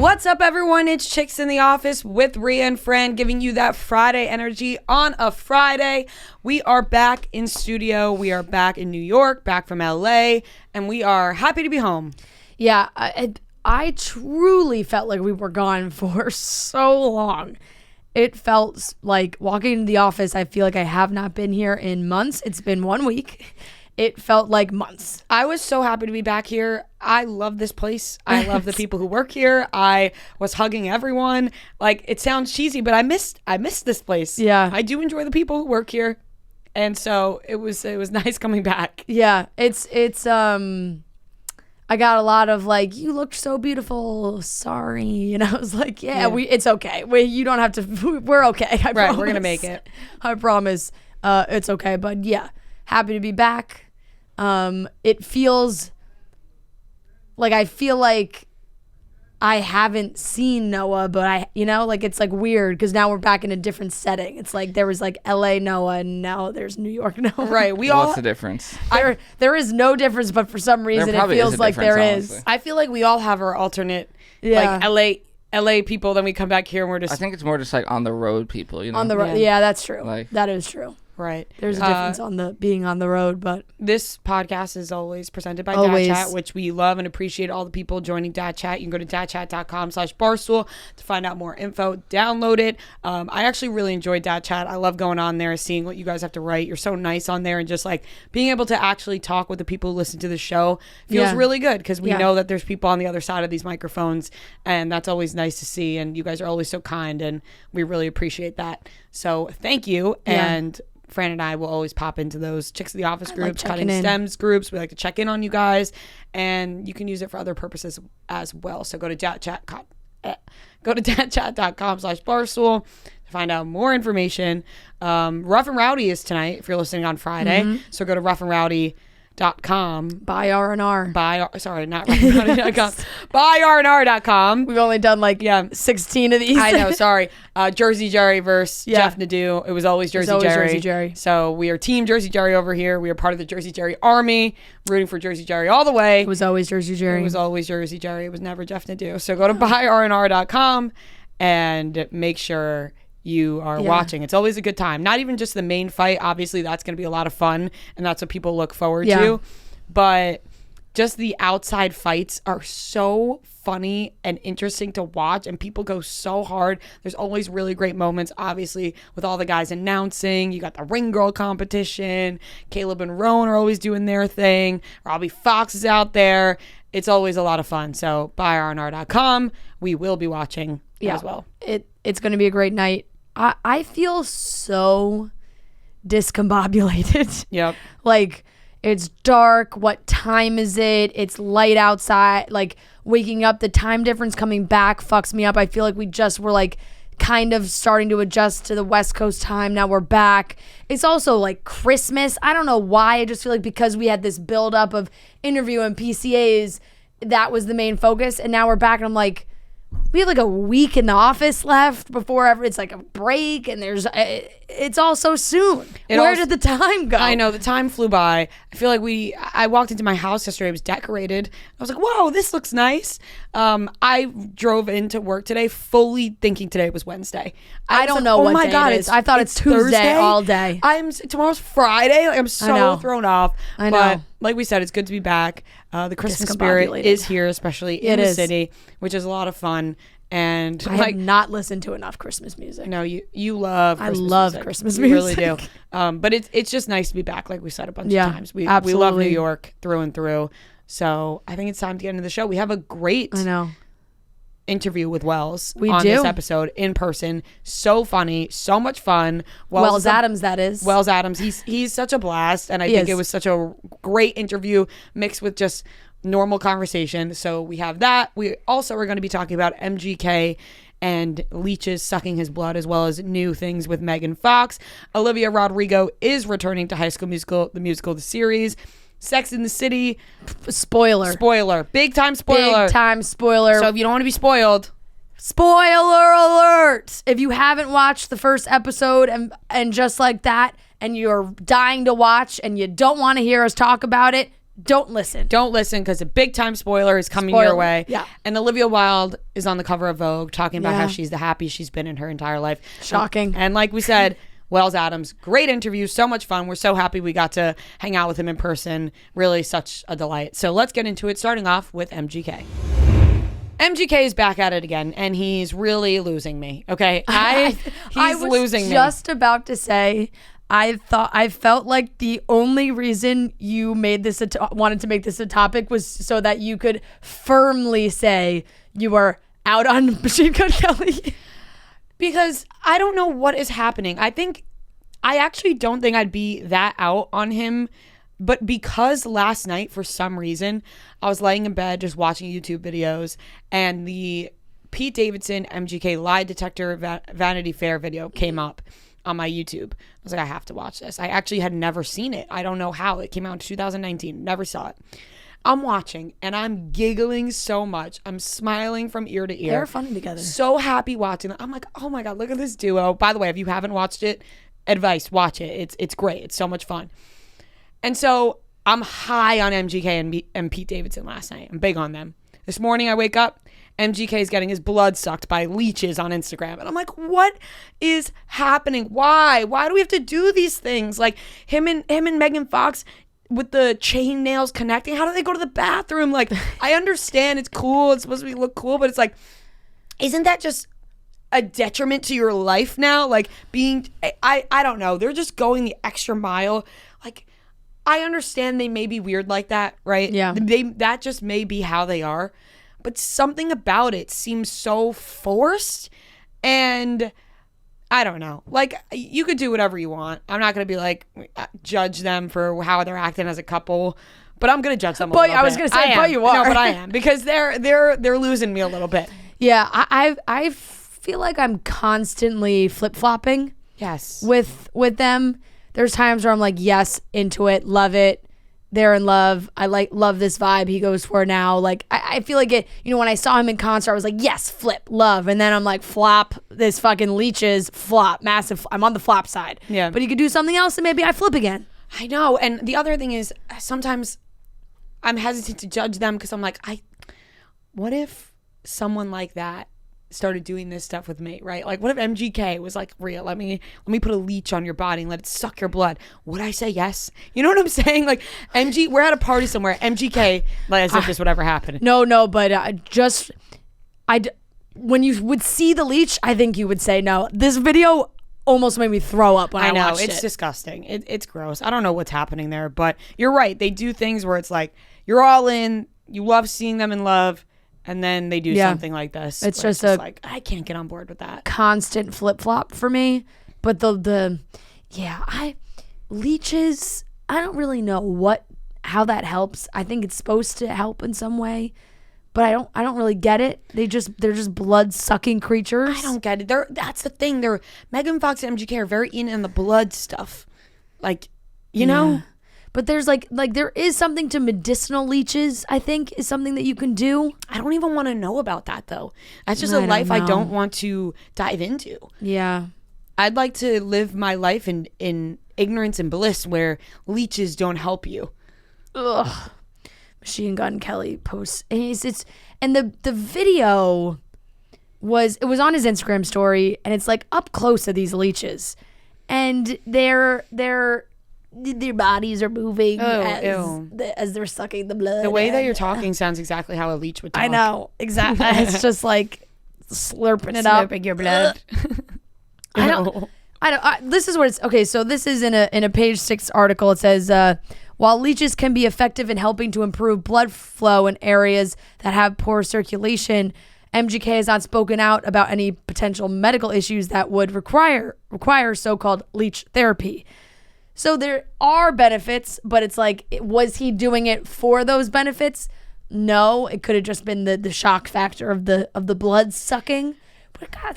What's up, everyone? It's Chicks in the Office with Rhea and Fran, giving you that Friday energy on a Friday. We are back in studio. We are back in New York, back from LA, and we are happy to be home. Yeah, I truly felt like we were gone for so long. It felt like walking into the office, I feel like I have not been here in months. It's been 1 week. It felt like months. I was so happy to be back here. I love this place. I love the people who work here. I was hugging everyone. Like, it sounds cheesy, but I missed this place. Yeah. I do enjoy the people who work here. And so it was nice coming back. Yeah, it's I got a lot of like, you looked so beautiful, sorry. And I was like, yeah. It's okay. You don't have to, we're okay. I promise. We're going to make it. I promise it's okay. But yeah, happy to be back. It feels like I feel like I haven't seen Noah, but it's like weird because now we're back in a different setting. It's like there was like LA Noah and now there's New York Noah. Right. What's the difference? There is no difference, but for some reason it feels like there is. Honestly. I feel like we all have our alternate, like LA people. Then we come back here and we're just. I think it's more just like on the road people, you know? On the road. Yeah, that's true. Like, that is true. Right. There's a difference on the being on the road, but this podcast is always presented by Dad Chat, which we love and appreciate all the people joining Dad Chat. You can go to dadchat.com/Barstool to find out more info. Download it. I actually really enjoy Dad Chat. I love going on there, seeing what you guys have to write. You're so nice on there, and just like being able to actually talk with the people who listen to the show feels really good because we know that there's people on the other side of these microphones, and that's always nice to see. And you guys are always so kind, and we really appreciate that. So thank you. And Fran and I will always pop into those Chicks of the Office groups, Cutting Stems groups. We like to check in on you guys, and you can use it for other purposes as well. So go to dadchat.com/Barstool to find out more information. Rough and Rowdy is tonight if you're listening on Friday. So go to roughandrowdy.com. Buy R&R. Sorry, not roughandrowdy.com. Buy R&R.com. We've only done 16 of these. I know, sorry. Jersey Jerry versus Jeff Nadeau. It was always Jersey Jerry. So we are Team Jersey Jerry over here. We are part of the Jersey Jerry Army, rooting for Jersey Jerry all the way. It was always Jersey Jerry. It was always Jersey Jerry. It was never Jeff Nadeau. So go to buyrnr.com and make sure you are watching. It's always a good time. Not even just the main fight. Obviously, that's going to be a lot of fun, and that's what people look forward to. But just the outside fights are so funny and interesting to watch, and people go so hard. There's always really great moments, obviously, with all the guys announcing. You got the ring girl competition. Caleb and Roan are always doing their thing. Robbie Fox is out there. It's always a lot of fun. So buyrnr.com. We will be watching as well. It's going to be a great night. I feel so discombobulated. Yep. Like, it's dark. What time is it? It's light outside. Like, waking up, the time difference coming back fucks me up. I feel like we just were like kind of starting to adjust to the West Coast time. Now we're back. It's also like Christmas. I don't know why. I just feel like because we had this buildup of interview and PCAs, that was the main focus. And now we're back and I'm like, we have like a week in the office left before it's like a break, and it's all so soon. Where did the time go? I know, the time flew by. I feel like I walked into my house yesterday. It was decorated. I was like, whoa, this looks nice. I drove into work today fully thinking today was Wednesday. I don't know what day it is. I thought it's Tuesday Thursday all day. Tomorrow's Friday. Like, I'm so thrown off. I know. But like we said, it's good to be back. The Christmas spirit is here, especially in the city, which is a lot of fun. And I have not listened to enough Christmas music. No, you love Christmas music. I love Christmas music. You really do. But it's just nice to be back, like we said a bunch of times. We love New York through and through. So I think it's time to get into the show. We have a great interview with Wells this episode in person. So funny, so much fun. Wells Adams, that is. Wells Adams. He's such a blast, and I think it was such a great interview mixed with just normal conversation. So we have that. We also are going to be talking about MGK and leeches sucking his blood, as well as new things with Megan Fox. Olivia Rodrigo is returning to High School Musical, the series. Sex in the City. Spoiler. Big time spoiler. So if you don't want to be spoiled. Spoiler alert. If you haven't watched the first episode and just like that, and you're dying to watch and you don't want to hear us talk about it, don't listen. Don't listen, because a big time spoiler is coming your way. Yeah. And Olivia Wilde is on the cover of Vogue talking about how she's the happiest she's been in her entire life. Shocking. And like we said, Wells Adams, great interview, so much fun. We're so happy we got to hang out with him in person. Really such a delight. So let's get into it, starting off with MGK. MGK is back at it again, and he's really losing me. Okay, I was losing me. Just about to say, I felt like the only reason you made this wanted to make this a topic was so that you could firmly say you were out on Machine Gun Kelly. Because I don't know what is happening. I actually don't think I'd be that out on him. But because last night, for some reason, I was laying in bed just watching YouTube videos, and the Pete Davidson MGK lie detector Vanity Fair video came up on my YouTube. I was like, I have to watch this. I actually had never seen it. I don't know how. It came out in 2019. Never saw it. I'm watching, and I'm giggling so much. I'm smiling from ear to ear. They're funny together. So happy watching them. I'm like, oh my God, look at this duo. By the way, if you haven't watched it, advice, watch it. It's great. It's so much fun. And so I'm high on MGK and Pete Davidson last night. I'm big on them. This morning I wake up, MGK is getting his blood sucked by leeches on Instagram. And I'm like, what is happening? Why? Why do we have to do these things? Like him and Megan Fox with the chain nails connecting. How do they go to the bathroom? Like, I understand it's cool. It's supposed to look cool, but it's like, isn't that just a detriment to your life now? Like I don't know. They're just going the extra mile. Like, I understand they may be weird like that, right? Yeah. That just may be how they are. But something about it seems so forced, and I don't know. Like, you could do whatever you want. I'm not going to be like, judge them for how they're acting as a couple, but I'm going to judge them a little bit. I was going to say, but you are. No, but I am, because they're losing me a little bit. Yeah, I feel like I'm constantly flip-flopping. Yes. With them. There's times where I'm like, yes, into it, love it. They're in love. I love this vibe he goes for now. Like, I feel like it, when I saw him in concert, I was like, yes, flip, love. And then I'm like, flop, this fucking leeches, flop, massive. I'm on the flop side. Yeah. But he could do something else and maybe I flip again. I know. And the other thing is, sometimes I'm hesitant to judge them because I'm like, what if someone like that started doing this stuff with me, right? Like, what if MGK was like, real, let me put a leech on your body and let it suck your blood? Would I say yes? You know what I'm saying? Like, we're at a party somewhere, MGK, like, as if this would ever happen. No, but when you would see the leech, I think you would say no. This video almost made me throw up when I watched it. It's disgusting. It's gross. I don't know what's happening there, but you're right. They do things where it's like, you're all in, you love seeing them in love, and then they do something like this. It's just like, I can't get on board with that. Constant flip-flop for me. But leeches, I don't really know how that helps. I think it's supposed to help in some way, but I don't really get it. They're just blood-sucking creatures. I don't get it. That's the thing. Megan Fox and MGK are very in the blood stuff. Like, you know? But there's like there is something to medicinal leeches, I think, is something that you can do. I don't even want to know about that, though. That's just a life I don't want to dive into. Yeah. I'd like to live my life in ignorance and bliss where leeches don't help you. Ugh. Machine Gun Kelly posts. And the video was on his Instagram story, and it's like up close to these leeches. And their bodies are moving as they're sucking the blood. The way that you're talking sounds exactly how a leech would talk. I know, exactly. It's just like slurping it up. Slurping your blood. I don't. This is what it's okay. So this is in a page 6 article. It says, while leeches can be effective in helping to improve blood flow in areas that have poor circulation, MGK has not spoken out about any potential medical issues that would require so-called leech therapy. So there are benefits, but it's like, was he doing it for those benefits? No, it could have just been the shock factor of the blood sucking. But God,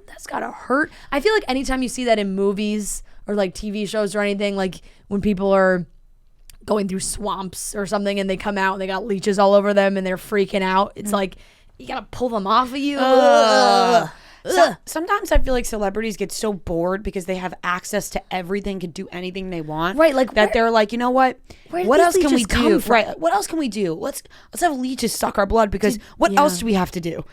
that's gotta hurt. I feel like anytime you see that in movies or like TV shows or anything, like when people are going through swamps or something and they come out and they got leeches all over them and they're freaking out, it's like, you gotta pull them off of you. Sometimes I feel like celebrities get so bored because they have access to everything, can do anything they want. Right, like that they're like, you know what? What else can we do? From? Right. What else can we do? Let's have leeches suck our blood because what else do we have to do?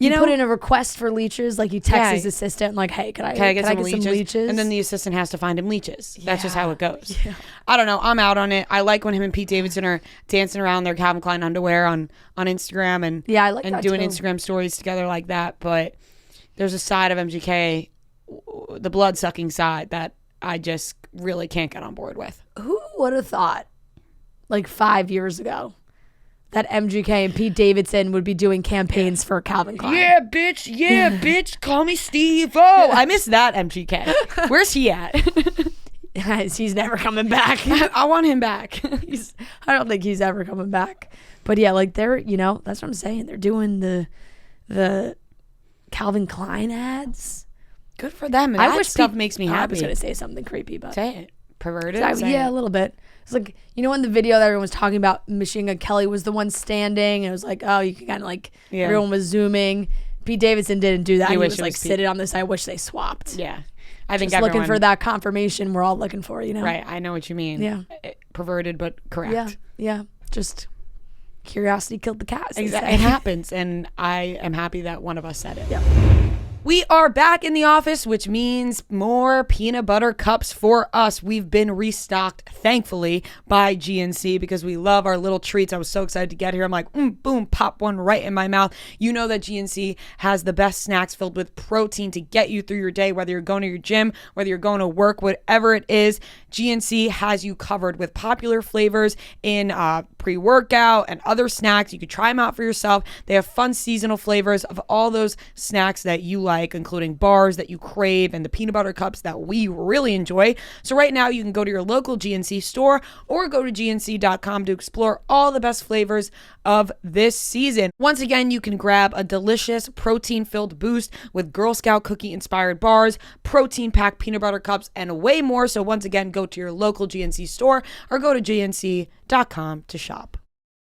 You know, put in a request for leeches, like you text his assistant, like, hey, can I get some leeches? And then the assistant has to find him leeches. That's just how it goes. Yeah. I don't know. I'm out on it. I like when him and Pete Davidson are dancing around their Calvin Klein underwear on Instagram and I like and that doing too. Instagram stories together like that. But there's a side of MGK, the blood sucking side, that I just really can't get on board with. Who would have thought, like 5 years ago, that MGK and Pete Davidson would be doing campaigns for Calvin Klein? Yeah, bitch. Yeah, bitch. Call me Steve. Oh, I miss that MGK. Where's he at? He's never coming back. I want him back. I don't think he's ever coming back. But yeah, like they're, that's what I'm saying. They're doing the Calvin Klein ads. Good for them. And I wish stuff makes me happy. I was going to say something creepy, but say it. Perverted? Yeah, a little bit. It's like, in the video that everyone was talking about, Machine Gun Kelly was the one standing. And it was like, oh, you can kind of like, everyone was zooming. Pete Davidson didn't do that. He was like sitting on the side. I wish they swapped. Yeah. I think just looking for that confirmation we're all looking for, Right. I know what you mean. Yeah. Perverted, but correct. Yeah. Just curiosity killed the cat. Exactly. It happens. And I am happy that one of us said it. Yeah. We are back in the office, which means more peanut butter cups for us. We've been restocked, thankfully, by GNC because we love our little treats. I was so excited to get here. I'm like, boom, pop one right in my mouth. You know that GNC has the best snacks filled with protein to get you through your day, whether you're going to your gym, whether you're going to work, whatever it is. GNC has you covered with popular flavors in pre-workout and other snacks. You can try them out for yourself. They have fun seasonal flavors of all those snacks that you like, including bars that you crave and the peanut butter cups that we really enjoy. So right now you can go to your local GNC store or go to gnc.com to explore all the best flavors of this season. Once again, you can grab a delicious protein-filled boost with Girl Scout cookie-inspired bars, protein-packed peanut butter cups, and way more. So once again, go to your local GNC store or go to gnc.com to shop.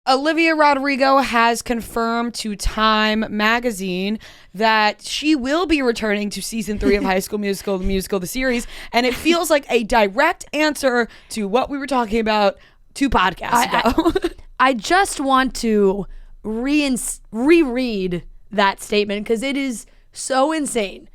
Olivia Rodrigo has confirmed to Time magazine that she will be returning to season 3 of High School Musical, the series, and it feels like a direct answer to what we were talking about 2 podcasts ago. I just want to reread that statement because it is so insane.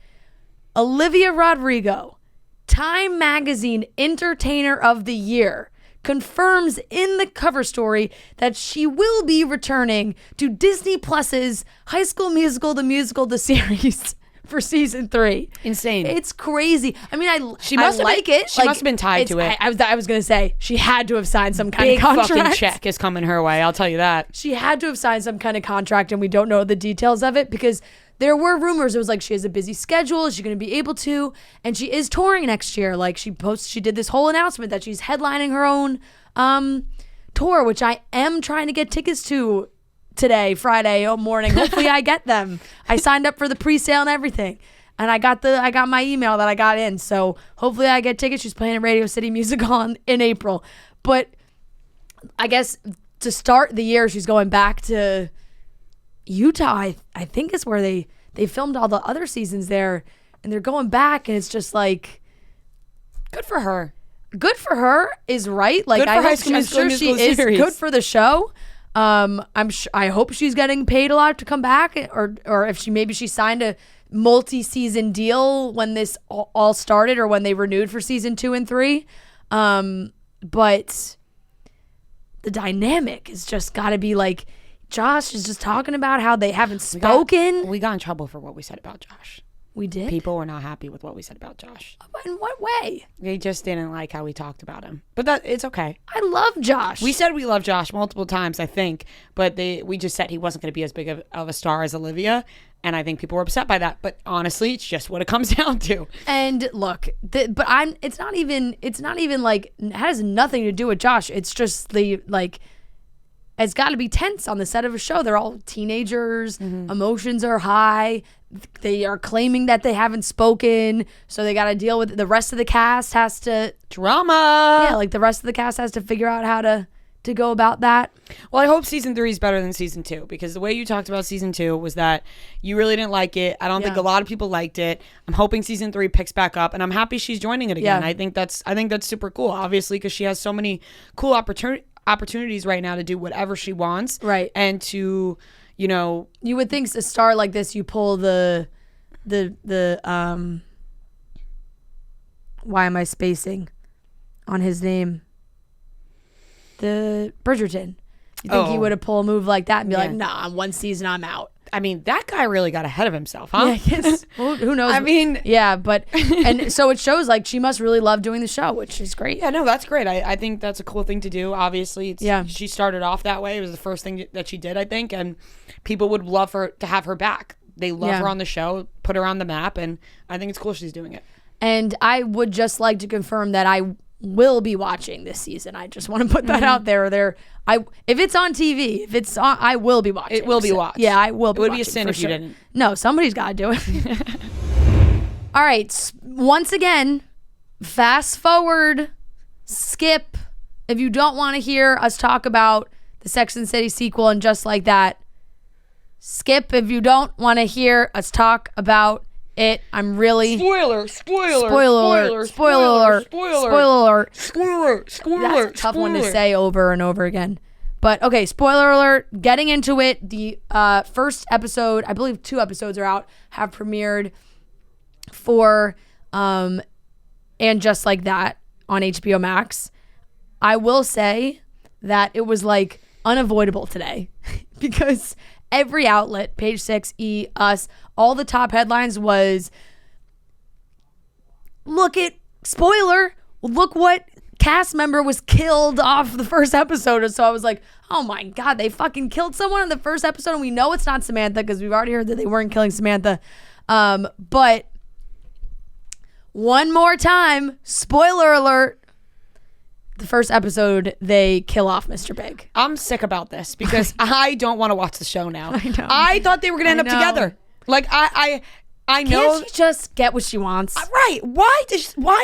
Olivia Rodrigo, Time magazine Entertainer of the Year, confirms in the cover story that she will be returning to Disney Plus's High School Musical, the series for season 3. Insane. It's crazy. I mean, she must like it. She must have been tied to it. I was going to say, she had to have signed some kind of contract. Big fucking check is coming her way, I'll tell you that. She had to have signed some kind of contract, and we don't know the details of it because there were rumors. It was like she has a busy schedule. Is she going to be able to? And she is touring next year. Like she did this whole announcement that she's headlining her own tour, which I am trying to get tickets to today, Friday morning. Hopefully I get them. I signed up for the pre-sale and everything. And I got my email that I got in. So hopefully I get tickets. She's playing at Radio City Music Hall in April. But I guess to start the year, she's going back to Utah, I think is where they filmed all the other seasons there, and they're going back, and it's just like, good for her. Good for her is right. Like, I'm sure she is good for the show. I hope she's getting paid a lot to come back, or if she signed a multi-season deal when this all started, or when they renewed for season 2 and 3. But the dynamic has just got to be like, Josh is just talking about how they haven't spoken. We got in trouble for what we said about Josh. We did? People were not happy with what we said about Josh. In what way? They just didn't like how we talked about him. But it's okay. I love Josh. We said we love Josh multiple times, I think. But we just said he wasn't going to be as big of a star as Olivia. And I think people were upset by that. But honestly, it's just what it comes down to. And look, it's not even like, it has nothing to do with Josh. It's just it's got to be tense on the set of a show. They're all teenagers. Mm-hmm. Emotions are high. They are claiming that they haven't spoken. So they got to deal with it. The rest of the cast has to... Drama! Yeah, like the rest of the cast has to figure out how to to go about that. Well, I hope season 3 is better than season 2, because the way you talked about season 2 was that you really didn't like it. I don't think a lot of people liked it. I'm hoping season 3 picks back up, and I'm happy she's joining it again. I think that's super cool, obviously, because she has so many cool opportunities right now to do whatever she wants. Right. And to, you know, you would think a star like this, you pull the why am I spacing on his name? The Bridgerton. You think he would have pulled a move like that and be like, nah, one season, I'm out. I mean, that guy really got ahead of himself, huh? Yeah, well, who knows? I mean, yeah, but and so it shows like she must really love doing the show, which is great. Yeah, no, that's great. I think that's a cool thing to do. Obviously, she started off that way. It was the first thing that she did, I think, and people would love to have her back. They love her on the show, put her on the map, and I think it's cool she's doing it. And I would just like to confirm that I will be watching this season. I just want to put that out there. If it's on TV, if it's on, I will be watching. It will be watched. Yeah, I will be watching. It would be a sin if you didn't. No, somebody's got to do it. All right. Once again, fast forward, skip. If you don't want to hear us talk about the Sex and the City sequel and Just Like That, skip if you don't want to hear us talk about it. I'm really spoiler alert. That's a tough one to say over and over again. But okay, spoiler alert. Getting into it, the first episode, I believe 2 episodes are out, have premiered for and Just Like That on HBO Max. I will say that it was like unavoidable today because every outlet, Page 6, E, Us, all the top headlines was, look what cast member was killed off the first episode. So I was like, oh my God, they fucking killed someone in the first episode, and we know it's not Samantha because we've already heard that they weren't killing Samantha. But one more time, spoiler alert, the first episode, they kill off Mr. Big. I'm sick about this because I don't want to watch the show now. I know. I thought they were going to end up together. Like, I know. Can't she just get what she wants? Right. Why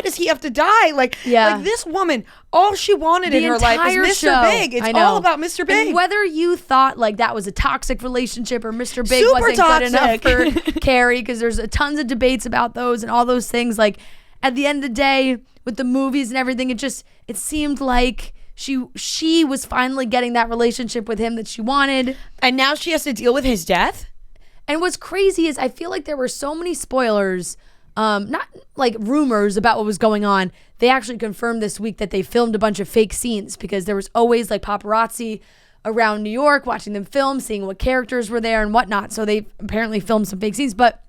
does he have to die? Like this woman, all she wanted in her life is Mr. Big. It's all about Mr. Big. And whether you thought like that was a toxic relationship or Mr. Big wasn't good enough for Carrie, because there's tons of debates about those and all those things. Like, at the end of the day, with the movies and everything, it seemed like she was finally getting that relationship with him that she wanted. And now she has to deal with his death? And what's crazy is I feel like there were so many spoilers, not like rumors about what was going on. They actually confirmed this week that they filmed a bunch of fake scenes because there was always like paparazzi around New York watching them film, seeing what characters were there and whatnot. So they apparently filmed some fake scenes. But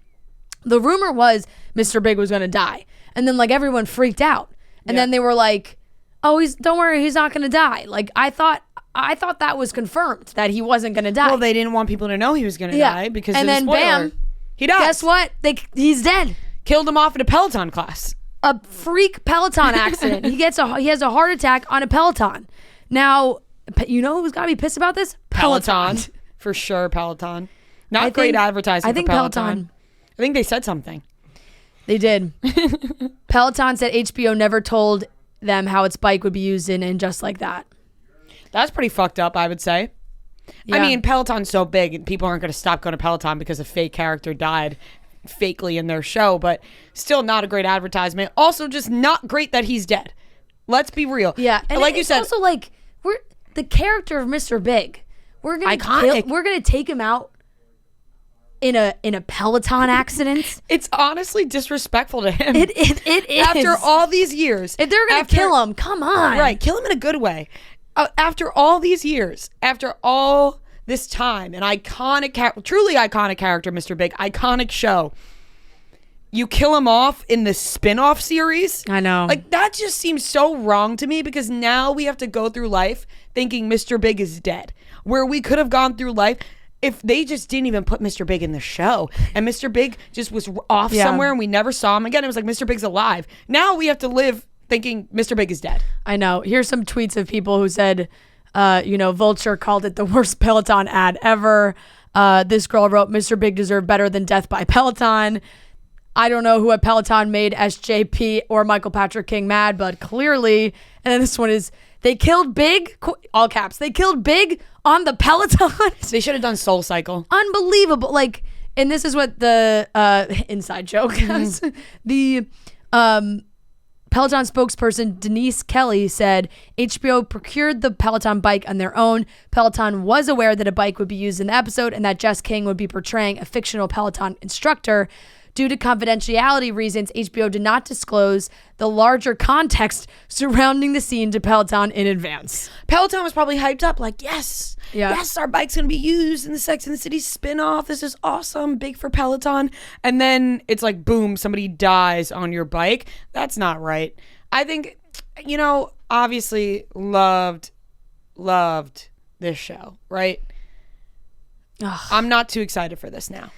the rumor was Mr. Big was going to die. And then like everyone freaked out. And then they were like, oh, don't worry, he's not going to die. Like I thought that was confirmed that he wasn't going to die. Well, they didn't want people to know he was going to die because and then bam, he dies. Guess what? He's dead. Killed him off in a Peloton class. A freak Peloton accident. He has a heart attack on a Peloton. Now, you know who's got to be pissed about this? Peloton. For sure, Peloton. Not great advertising I think for Peloton. I think they said something. They did. Peloton said HBO never told them how its bike would be used in Just Like That. That's pretty fucked up, I would say. Yeah. I mean, Peloton's so big and people aren't going to stop going to Peloton because a fake character died fakely in their show, but still not a great advertisement. Also, just not great that he's dead. Let's be real. Yeah, and like you said, also like we're the character of Mr. Big. We're gonna take him out in a Peloton accident. It's honestly disrespectful to him. It is. After all these years, if they're gonna kill him, come on. Right, kill him in a good way. After all these years, after all this time, an iconic, truly iconic character, Mr. Big, iconic show. You kill him off in the spin-off series? I know. Like, that just seems so wrong to me because now we have to go through life thinking Mr. Big is dead. Where we could have gone through life if they just didn't even put Mr. Big in the show and Mr. Big just was off somewhere and we never saw him again. It was like Mr. Big's alive. Now we have to live thinking Mr. Big is dead. I know. Here's some tweets of people who said, Vulture called it the worst Peloton ad ever. This girl wrote, Mr. Big deserved better than death by Peloton. I don't know who at Peloton made SJP or Michael Patrick King mad, but clearly. And then this one is, They killed Big, all caps. They killed Big on the Peloton. They should have done Soul Cycle. Unbelievable. Like, and this is what the inside joke is. The Peloton spokesperson Denise Kelly said HBO procured the Peloton bike on their own. Peloton was aware that a bike would be used in the episode and that Jess King would be portraying a fictional Peloton instructor. Due to confidentiality reasons, HBO did not disclose the larger context surrounding the scene to Peloton in advance. Peloton was probably hyped up like, yes, our bike's going to be used in the Sex and the City spinoff. This is awesome. Big for Peloton. And then it's like, boom, somebody dies on your bike. That's not right. I think, obviously loved this show, right? Ugh. I'm not too excited for this now.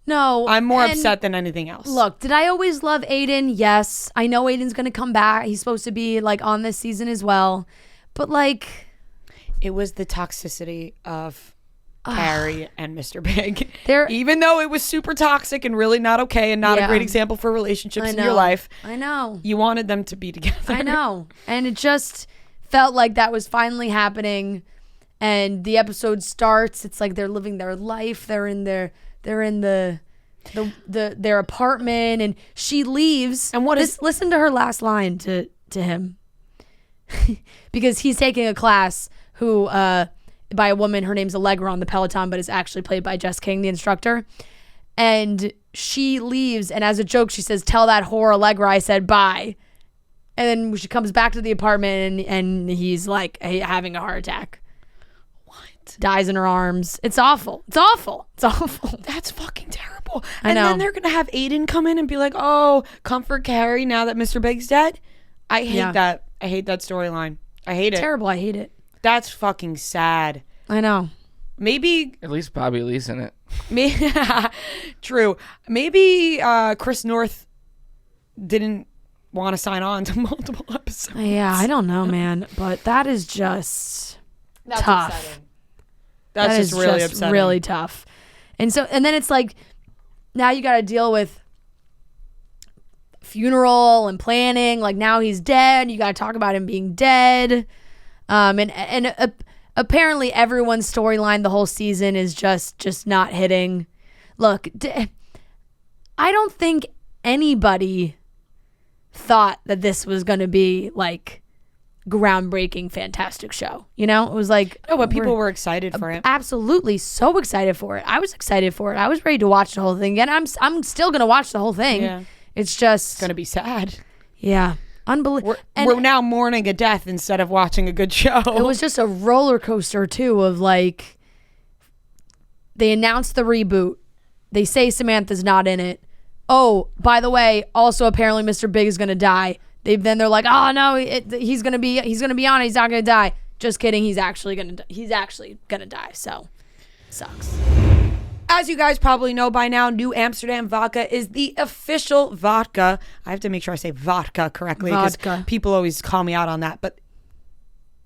No. I'm more upset than anything else. Look, did I always love Aiden? Yes. I know Aiden's going to come back. He's supposed to be like on this season as well. But like... It was the toxicity of Carrie and Mr. Big. Even though it was super toxic and really not okay and not a great example for relationships in your life. I know. You wanted them to be together. I know. And it just felt like that was finally happening. And the episode starts. It's like they're living their life. They're in their apartment, and she leaves. And listen to her last line to him. Because he's taking a class by a woman, her name's Allegra on the Peloton, but is actually played by Jess King, the instructor. And she leaves, and as a joke, she says, "Tell that whore Allegra I said bye." And then she comes back to the apartment, and he's like having a heart attack. Dies in her arms. It's awful. It's awful. It's awful. That's fucking terrible. I know. And then they're going to have Aiden come in and be like, oh, comfort Carrie now that Mr. Big's dead. I hate that. I hate that storyline. I hate it. Terrible. I hate it. That's fucking sad. I know. Maybe. At least Bobby Lee's in it. True. Maybe Chris North didn't want to sign on to multiple episodes. Yeah, I don't know, man. But that is just tough. Upsetting. That's just really upsetting. Really tough. And then it's like, now you got to deal with funeral and planning. Like, now he's dead. You got to talk about him being dead. And apparently everyone's storyline the whole season is just not hitting. Look, I don't think anybody thought that this was going to be like groundbreaking, fantastic show. It was like, no, but people were excited for it. Absolutely, so excited for it. I was excited for it. I was ready to watch the whole thing again. I'm still gonna watch the whole thing. Yeah. It's just gonna be sad. Yeah, unbelievable. We're now mourning a death instead of watching a good show. It was just a roller coaster too. Of like, they announced the reboot. They say Samantha's not in it. Oh, by the way, also apparently Mr. Big is gonna die. They're like, oh no, he's gonna be on it. He's not gonna die. Just kidding. He's actually gonna die. So, sucks. As you guys probably know by now, New Amsterdam Vodka is the official vodka. I have to make sure I say vodka correctly because people always call me out on that. But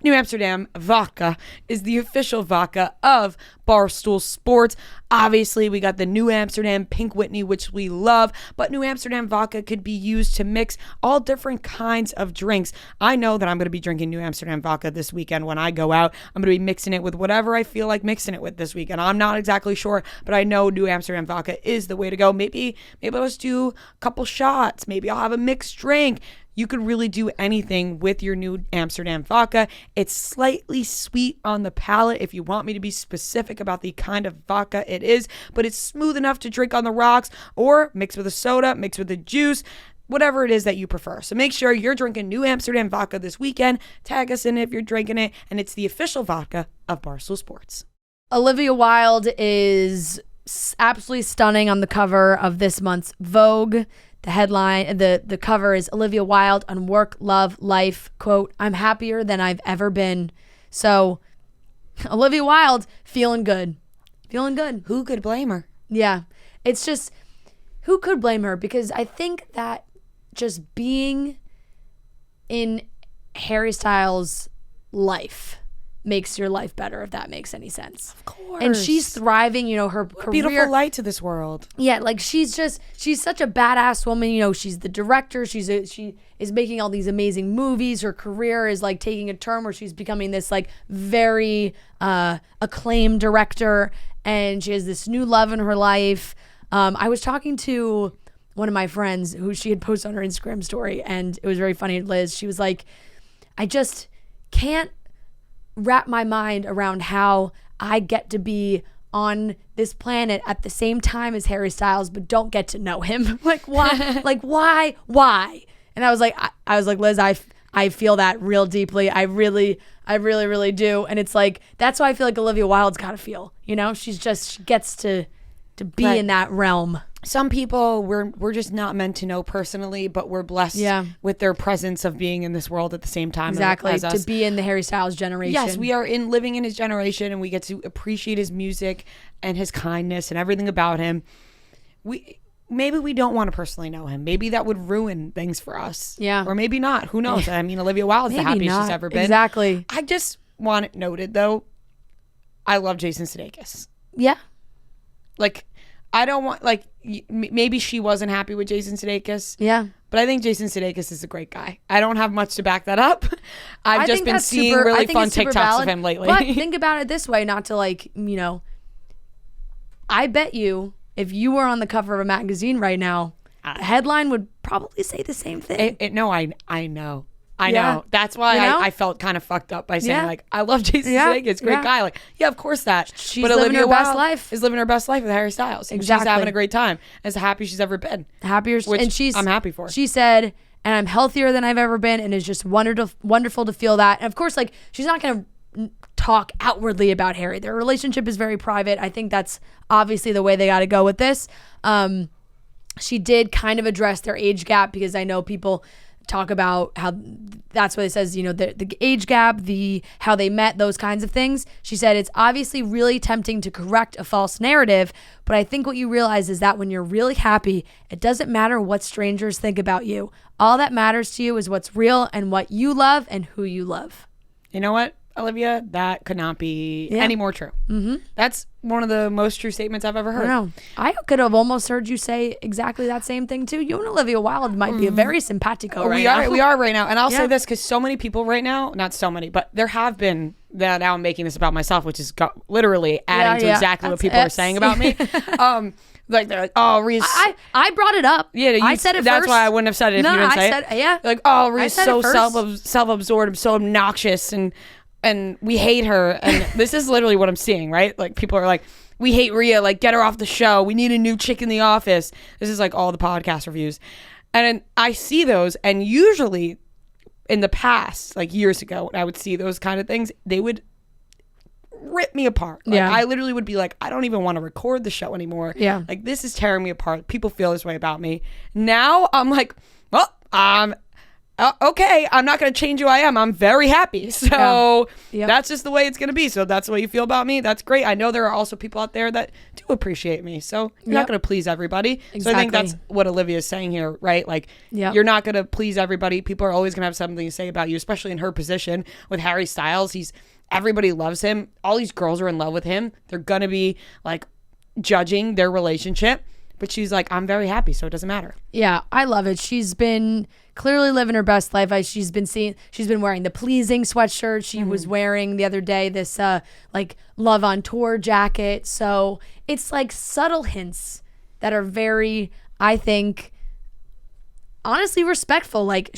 New Amsterdam Vodka is the official vodka of Barstool Sports. Obviously, we got the New Amsterdam Pink Whitney, which we love, but New Amsterdam Vodka could be used to mix all different kinds of drinks. I know that I'm going to be drinking New Amsterdam Vodka this weekend when I go out. I'm going to be mixing it with whatever I feel like mixing it with this weekend. I'm not exactly sure, but I know New Amsterdam Vodka is the way to go. Maybe I'll just do a couple shots. Maybe I'll have a mixed drink. You could really do anything with your New Amsterdam Vodka. It's slightly sweet on the palate if you want me to be specific about the kind of vodka it is, but it's smooth enough to drink on the rocks or mix with a soda, mix with a juice, whatever it is that you prefer. So make sure you're drinking New Amsterdam Vodka this weekend. Tag us in it if you're drinking it, and it's the official vodka of Barstool Sports. Olivia Wilde is absolutely stunning on the cover of this month's Vogue. The headline, the cover is Olivia Wilde on Work, Love, Life. Quote, "I'm happier than I've ever been." So, Olivia Wilde feeling good. Feeling good. Who could blame her? Yeah. It's just, who could blame her? Because I think that just being in Harry Styles' life makes your life better, if that makes any sense. Of course. And she's thriving, her career. Beautiful light to this world. Yeah, like she's such a badass woman. She's the director. She is making all these amazing movies. Her career is like taking a turn where she's becoming this like very acclaimed director, and she has this new love in her life. I was talking to one of my friends who she had posted on her Instagram story, and it was very funny. Liz, she was like, I just can't wrap my mind around how I get to be on this planet at the same time as Harry Styles, but don't get to know him. Like, why? Like, why? And I was like, Liz, I feel that real deeply. I really do. And it's like, that's why I feel like Olivia Wilde's got to feel, she gets to be in that realm. Some people we're just not meant to know personally, but we're blessed with their presence of being in this world at the same time. Exactly, as us. To be in the Harry Styles generation. Yes, we are living in his generation, and we get to appreciate his music and his kindness and everything about him. Maybe we don't want to personally know him. Maybe that would ruin things for us. Yeah. Or maybe not. Who knows? I mean, Olivia Wilde is the happiest she's ever been. Exactly. I just want it noted, though, I love Jason Sudeikis. Yeah. Like, I don't want, like, maybe she wasn't happy with Jason Sudeikis. Yeah. But I think Jason Sudeikis is a great guy. I don't have much to back that up. I've just been seeing really fun TikToks of him lately. But think about it this way, not to like, I bet you if you were on the cover of a magazine right now, the headline would probably say the same thing. No, I know. I know. That's why I felt kind of fucked up by saying, like, I love Jason Sudeikis. Great guy. Like, yeah, of course that. She's living Olivia her best life. Is living her best life with Harry Styles. And exactly. She's having a great time. As happy she's ever been. Happier. And I'm happy for. She said, and I'm healthier than I've ever been, and it's just wonderful to feel that. And of course, like, she's not going to talk outwardly about Harry. Their relationship is very private. I think that's obviously the way they got to go with this. She did kind of address their age gap, because I know people talk about how that's what it says, the age gap, how they met, those kinds of things. She said, it's obviously really tempting to correct a false narrative, but I think what you realize is that when you're really happy, it doesn't matter what strangers think about you. All that matters to you is what's real and what you love and who you love. You know what, Olivia? That could not be any more true. Mm-hmm. That's one of the most true statements I've ever heard. I know. I could have almost heard you say exactly that same thing too. You and Olivia Wilde might be a very simpatico right now. We are right now. And I'll say this, because so many people right now, not so many, but there have been, that now I'm making this about myself, which is literally adding to exactly what people are saying about me. Like, they're like, oh, Reese. I brought it up. Yeah, I said it that's first. Why I wouldn't have said it if you didn't say it. Yeah. Like, oh, Reese so self-absorbed, so obnoxious, and we hate her. And this is literally what I'm seeing, right? Like, people are like, we hate Rhea, like, get her off the show. We need a new chick in the office. This is like all the podcast reviews. And I see those, and usually in the past, like years ago, when I would see those kind of things, they would rip me apart. Like, I literally would be like, I don't even want to record the show anymore. Yeah. Like, this is tearing me apart. People feel this way about me. Now I'm like, well, okay, I'm not going to change who I am. I'm very happy. So that's just the way it's going to be. So that's the way you feel about me. That's great. I know there are also people out there that do appreciate me. So you're not going to please everybody. Exactly. So I think that's what Olivia is saying here, right? Like, you're not going to please everybody. People are always going to have something to say about you, especially in her position with Harry Styles. Everybody loves him. All these girls are in love with him. They're going to be like judging their relationship. But she's like, I'm very happy, so it doesn't matter. Yeah, I love it. She's been clearly living her best life. She's been wearing the pleasing sweatshirt. She was wearing the other day this like Love on Tour jacket. So it's like subtle hints that are very, I think, honestly respectful. Like,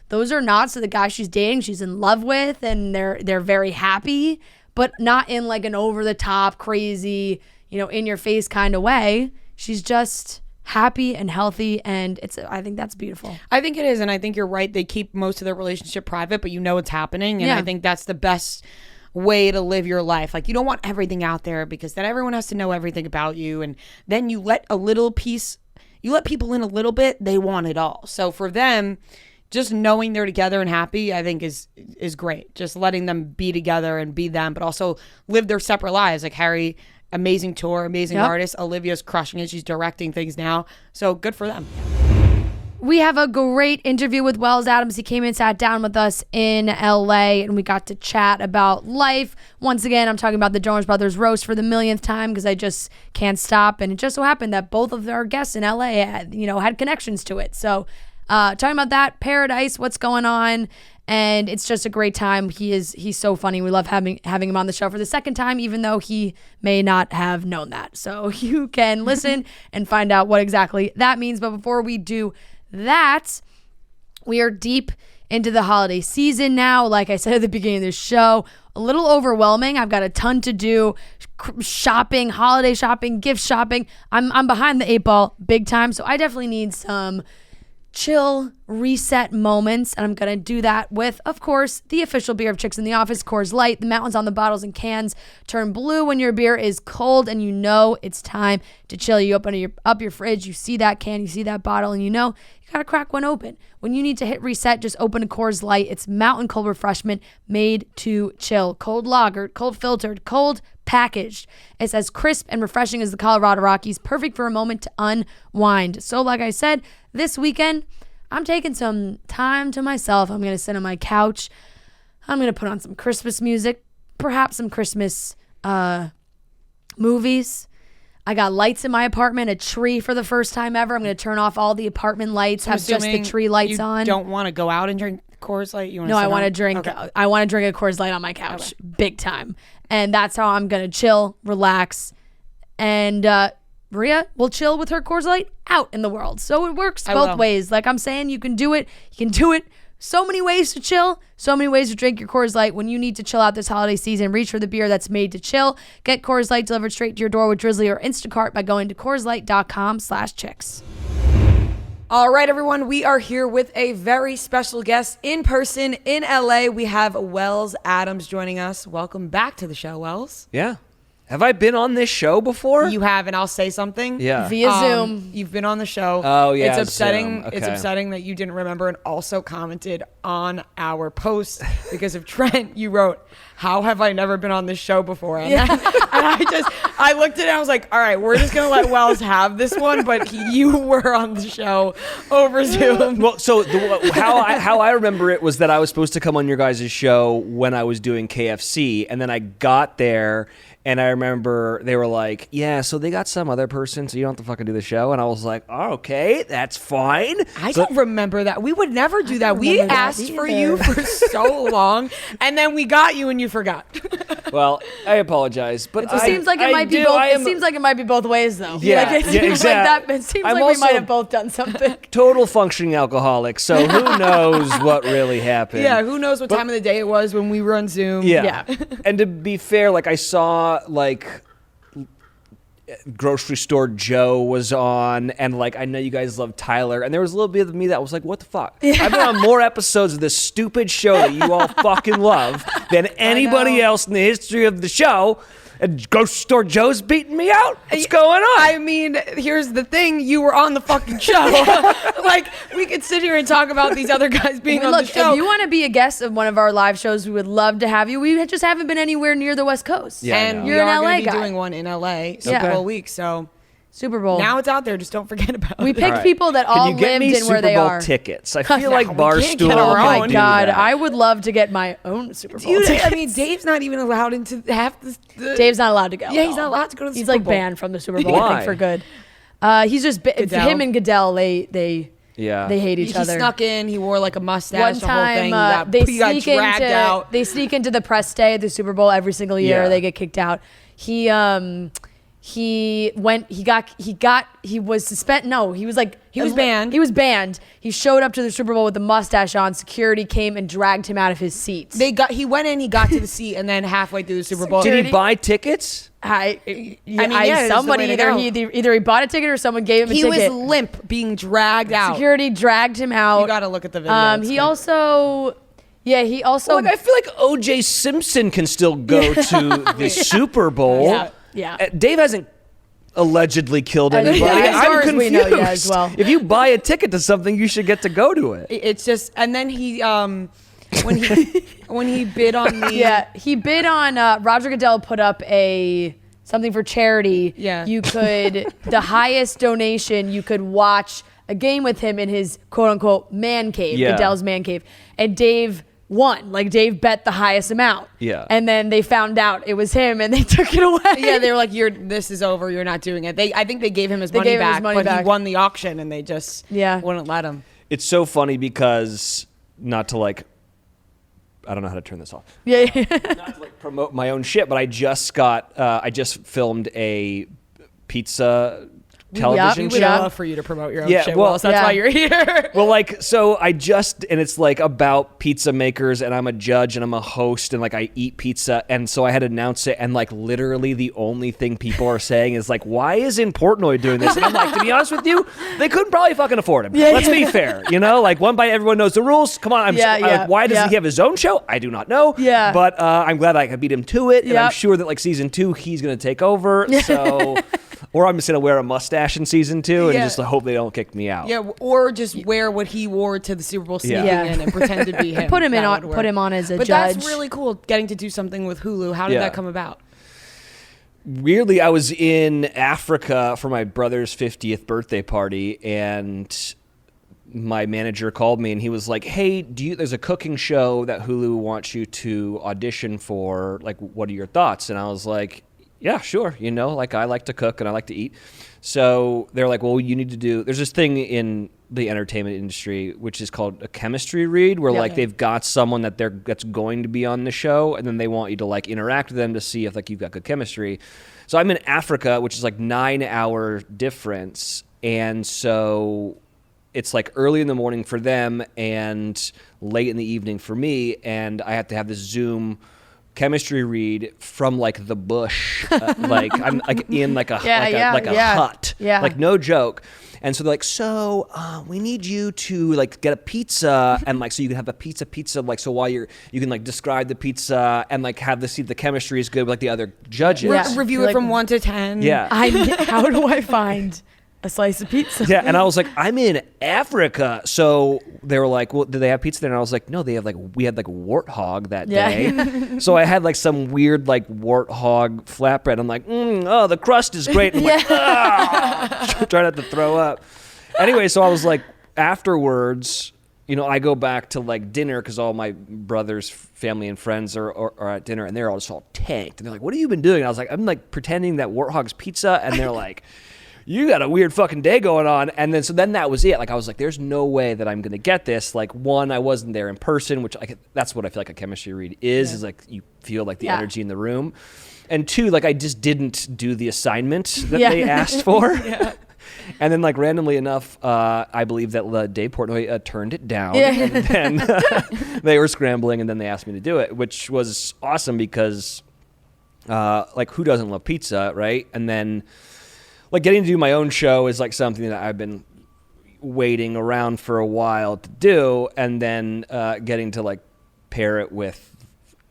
those are nods to the guy she's dating, she's in love with, and they're very happy, but not in like an over the top, crazy, in your face kind of way. She's just happy and healthy, and I think that's beautiful. I think it is, and I think you're right. They keep most of their relationship private, but it's happening, and I think that's the best way to live your life. Like, you don't want everything out there, because then everyone has to know everything about you, and then you let people in a little bit, they want it all. So for them, just knowing they're together and happy, I think is great. Just letting them be together and be them, but also live their separate lives. Like Harry, amazing tour, amazing artist. Olivia's crushing it. She's directing things now. So good for them. We have a great interview with Wells Adams. He came and sat down with us in LA and we got to chat about life. Once again, I'm talking about the Jonas Brothers roast for the millionth time because I just can't stop. And it just so happened that both of our guests in LA had connections to it. So talking about that, Paradise, what's going on. And it's just a great time. He's so funny. We love having him on the show for the second time, even though he may not have known that. So you can listen and find out what exactly that means. But before we do that, we are deep into the holiday season now. Like I said at the beginning of the show, a little overwhelming. I've got a ton to do. Shopping, holiday shopping, gift shopping. I'm behind the 8 ball big time. So I definitely need some chill reset moments, and I'm gonna do that with, of course, the official beer of Chicks in the Office, Coors Light. The mountains on the bottles and cans turn blue when your beer is cold and you know it's time to chill. You open up your fridge, you see that can, you see that bottle, and you know you gotta crack one open. When you need to hit reset, just open a Coors Light. It's mountain cold refreshment made to chill. Cold lagered, cold filtered, cold packaged. It's as crisp and refreshing as the Colorado Rockies, perfect for a moment to unwind. So like I said, this weekend, I'm taking some time to myself. I'm going to sit on my couch. I'm going to put on some Christmas music, perhaps some Christmas movies. I got lights in my apartment, a tree for the first time ever. I'm going to turn off all the apartment lights, So have just the tree lights on. You don't want to go out and drink Coors Light? No, I want to drink. Okay. I want to drink a Coors Light on my couch, big time. And that's how I'm going to chill, relax, and Maria will chill with her Coors Light out in the world. So it works both ways. Like I'm saying, you can do it. You can do it. So many ways to chill. So many ways to drink your Coors Light. When you need to chill out this holiday season, reach for the beer that's made to chill. Get Coors Light delivered straight to your door with Drizzly or Instacart by going to CoorsLight.com/chicks. All right, everyone. We are here with a very special guest in person in LA. We have Wells Adams joining us. Welcome back to the show, Wells. Yeah. Have I been on this show before? You have, and I'll say something. Yeah. Via Zoom. You've been on the show. Oh, yeah. It's upsetting. Zoom. Okay. It's upsetting that you didn't remember and also commented on our post because of Trent. You wrote, "How have I never been on this show before?" And, I looked at it and I was like, all right, we're just going to let Wells have this one, but you were on the show over Zoom. Well, so how I remember it was that I was supposed to come on your guys' show when I was doing KFC, and then I got there, and I remember they were like, yeah, so they got some other person, so you don't have to fucking do the show. And I was like, oh, okay, that's fine. I don't remember that. We would never do that. We asked for you for so long, and then we got you and you forgot. Well, I apologize, but It seems like it might be both. It seems like it might be both ways, though. Yeah, like it seems exactly. Like that. It seems like we might have both done something. Total functioning alcoholic, so who knows what really happened? Yeah, who knows what time of the day it was when we were on Zoom. Yeah. And to be fair, like I saw like Grocery Store Joe was on, and like I know you guys love Tyler, and there was a little bit of me that was like, what the fuck? Yeah. I've been on more episodes of this stupid show that you all fucking love than anybody else in the history of the show. And Grocery Store Joe's beating me out. What's going on? I mean, here's the thing. You were on the fucking show. Like, we could sit here and talk about these other guys being on the show. If you want to be a guest of one of our live shows, we would love to have you. We just haven't been anywhere near the West Coast. Yeah, and you're an LA guy. Be doing one in LA Super Bowl week, so Super Bowl. now it's out there. Just don't forget about it. We picked people that all lived in where they are. Tickets. I feel like Barstool. get our Oh my own. God, I would love to get my own Super Bowl tickets. I mean, Dave's not even allowed into half the Dave's not allowed to go. Yeah, he's not allowed to go to the He's Super like Bowl. banned from the Super Bowl. Why? I think for good. He's just him and Goodell. They hate each other. He snuck in. He wore like a mustache. One the whole thing. time, He got dragged out. They sneak into the press day of the Super Bowl every single year. Yeah. They get kicked out. He was suspended. No, he was like He was banned. He was banned. He showed up to the Super Bowl with the mustache on. Security came and dragged him out of his seat. He went in. He got to the seat, and then halfway through the Super Bowl, Did he buy tickets? Somebody either he bought a ticket or someone gave him a ticket. He was limp, being dragged out. Security dragged him out. You got to look at the video. He also. Like, I feel like O.J. Simpson can still go to the Super Bowl. Yeah. Dave hasn't allegedly killed anybody. as far I'm as we confused. know, yeah, as well. If you buy a ticket to something, you should get to go to it. It's just, and then he when he bid on the he bid on Roger Goodell put up something for charity. Yeah. You could the highest donation you could watch a game with him in his quote unquote man cave, Yeah. Goodell's man cave, and Dave won. Like Dave bet the highest amount. Yeah. And then they found out it was him, and they took it away. Yeah, they were like, "This is over. You're not doing it." I think they gave him his money back, but he won the auction, and they just wouldn't let him. It's so funny because not to like, I don't know how to turn this off. Yeah. Not to like promote my own shit, but I just filmed a pizza television We would show. love for you to promote your own shit. Well, so that's why you're here. Well, like, so and it's like about pizza makers, and I'm a judge and I'm a host, and like I eat pizza, and so I had to announce it, and like literally the only thing people are saying is like, why isn't Portnoy doing this? And I'm like, to be honest with you, they couldn't probably fucking afford him. Let's be fair, like one bite, everyone knows the rules. Come on, like, why doesn't he have his own show? I do not know. Yeah. But I'm glad I could beat him to it, and I'm sure that like season 2 he's gonna take over. So. Or I'm just gonna wear a mustache in season 2 and just hope they don't kick me out. Yeah, or just wear what he wore to the Super Bowl sneaking in and pretend to be him. Put him on as a judge. But that's really cool, getting to do something with Hulu. How did that come about? Weirdly, I was in Africa for my brother's 50th birthday party, and my manager called me and he was like, "Hey, there's a cooking show that Hulu wants you to audition for. Like, what are your thoughts?" And I was like, yeah, sure. Like I like to cook and I like to eat. So they're like, well, you need to there's this thing in the entertainment industry, which is called a chemistry read, where they've got someone that's going to be on the show, and then they want you to like interact with them to see if like you've got good chemistry. So I'm in Africa, which is like 9-hour difference. And so it's like early in the morning for them and late in the evening for me. And I have to have this Zoom chemistry read from like the bush, like I'm like in like a hut, like no joke. And so they're like, we need you to like get a pizza, and like so you can have a pizza, like so while you can like describe the pizza and like see if the chemistry is good with like the other judges. Review it from 1 to 10. Yeah. How do I find a slice of pizza? Yeah, and I was like, I'm in Africa. So they were like, well, do they have pizza there? And I was like, no, we had like warthog that day. So I had like some weird like warthog flatbread. I'm like, the crust is great. And I'm like, trying not to throw up. Anyway, so I was like, afterwards, I go back to like dinner because all my brother's family and friends are at dinner, and they're all just all tanked. And they're like, what have you been doing? And I was like, I'm like pretending that warthog's pizza. And they're like, you got a weird fucking day going on. And then that was it. Like, I was like, there's no way that I'm going to get this. Like, one, I wasn't there in person, which that's what I feel like a chemistry read is like you feel like the energy in the room. And two, like I just didn't do the assignment that they asked for. And then like randomly enough, I believe that Dave Portnoy turned it down. And then they were scrambling, and then they asked me to do it, which was awesome because like who doesn't love pizza, right? And then like getting to do my own show is like something that I've been waiting around for a while to do, and then getting to like pair it with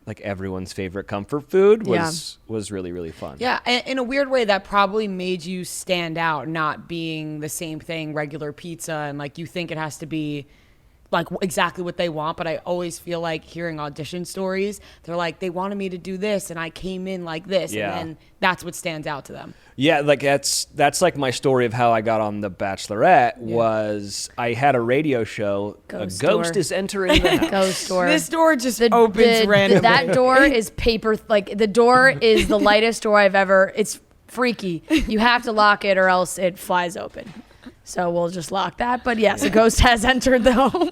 like everyone's favorite comfort food was really, really fun. Yeah, in a weird way, that probably made you stand out, not being the same thing, regular pizza, and like you think it has to be like exactly what they want. But I always feel like hearing audition stories, they're like, they wanted me to do this and I came in like this, and then that's what stands out to them. Yeah, like that's like my story of how I got on The Bachelorette was I had a radio show. Ghost a ghost door. is entering the house. Ghost door. This door just opens randomly. That door is paper. Like the door is the lightest door I've ever. It's freaky. You have to lock it or else it flies open. So we'll just lock that. But yes, a ghost has entered the home.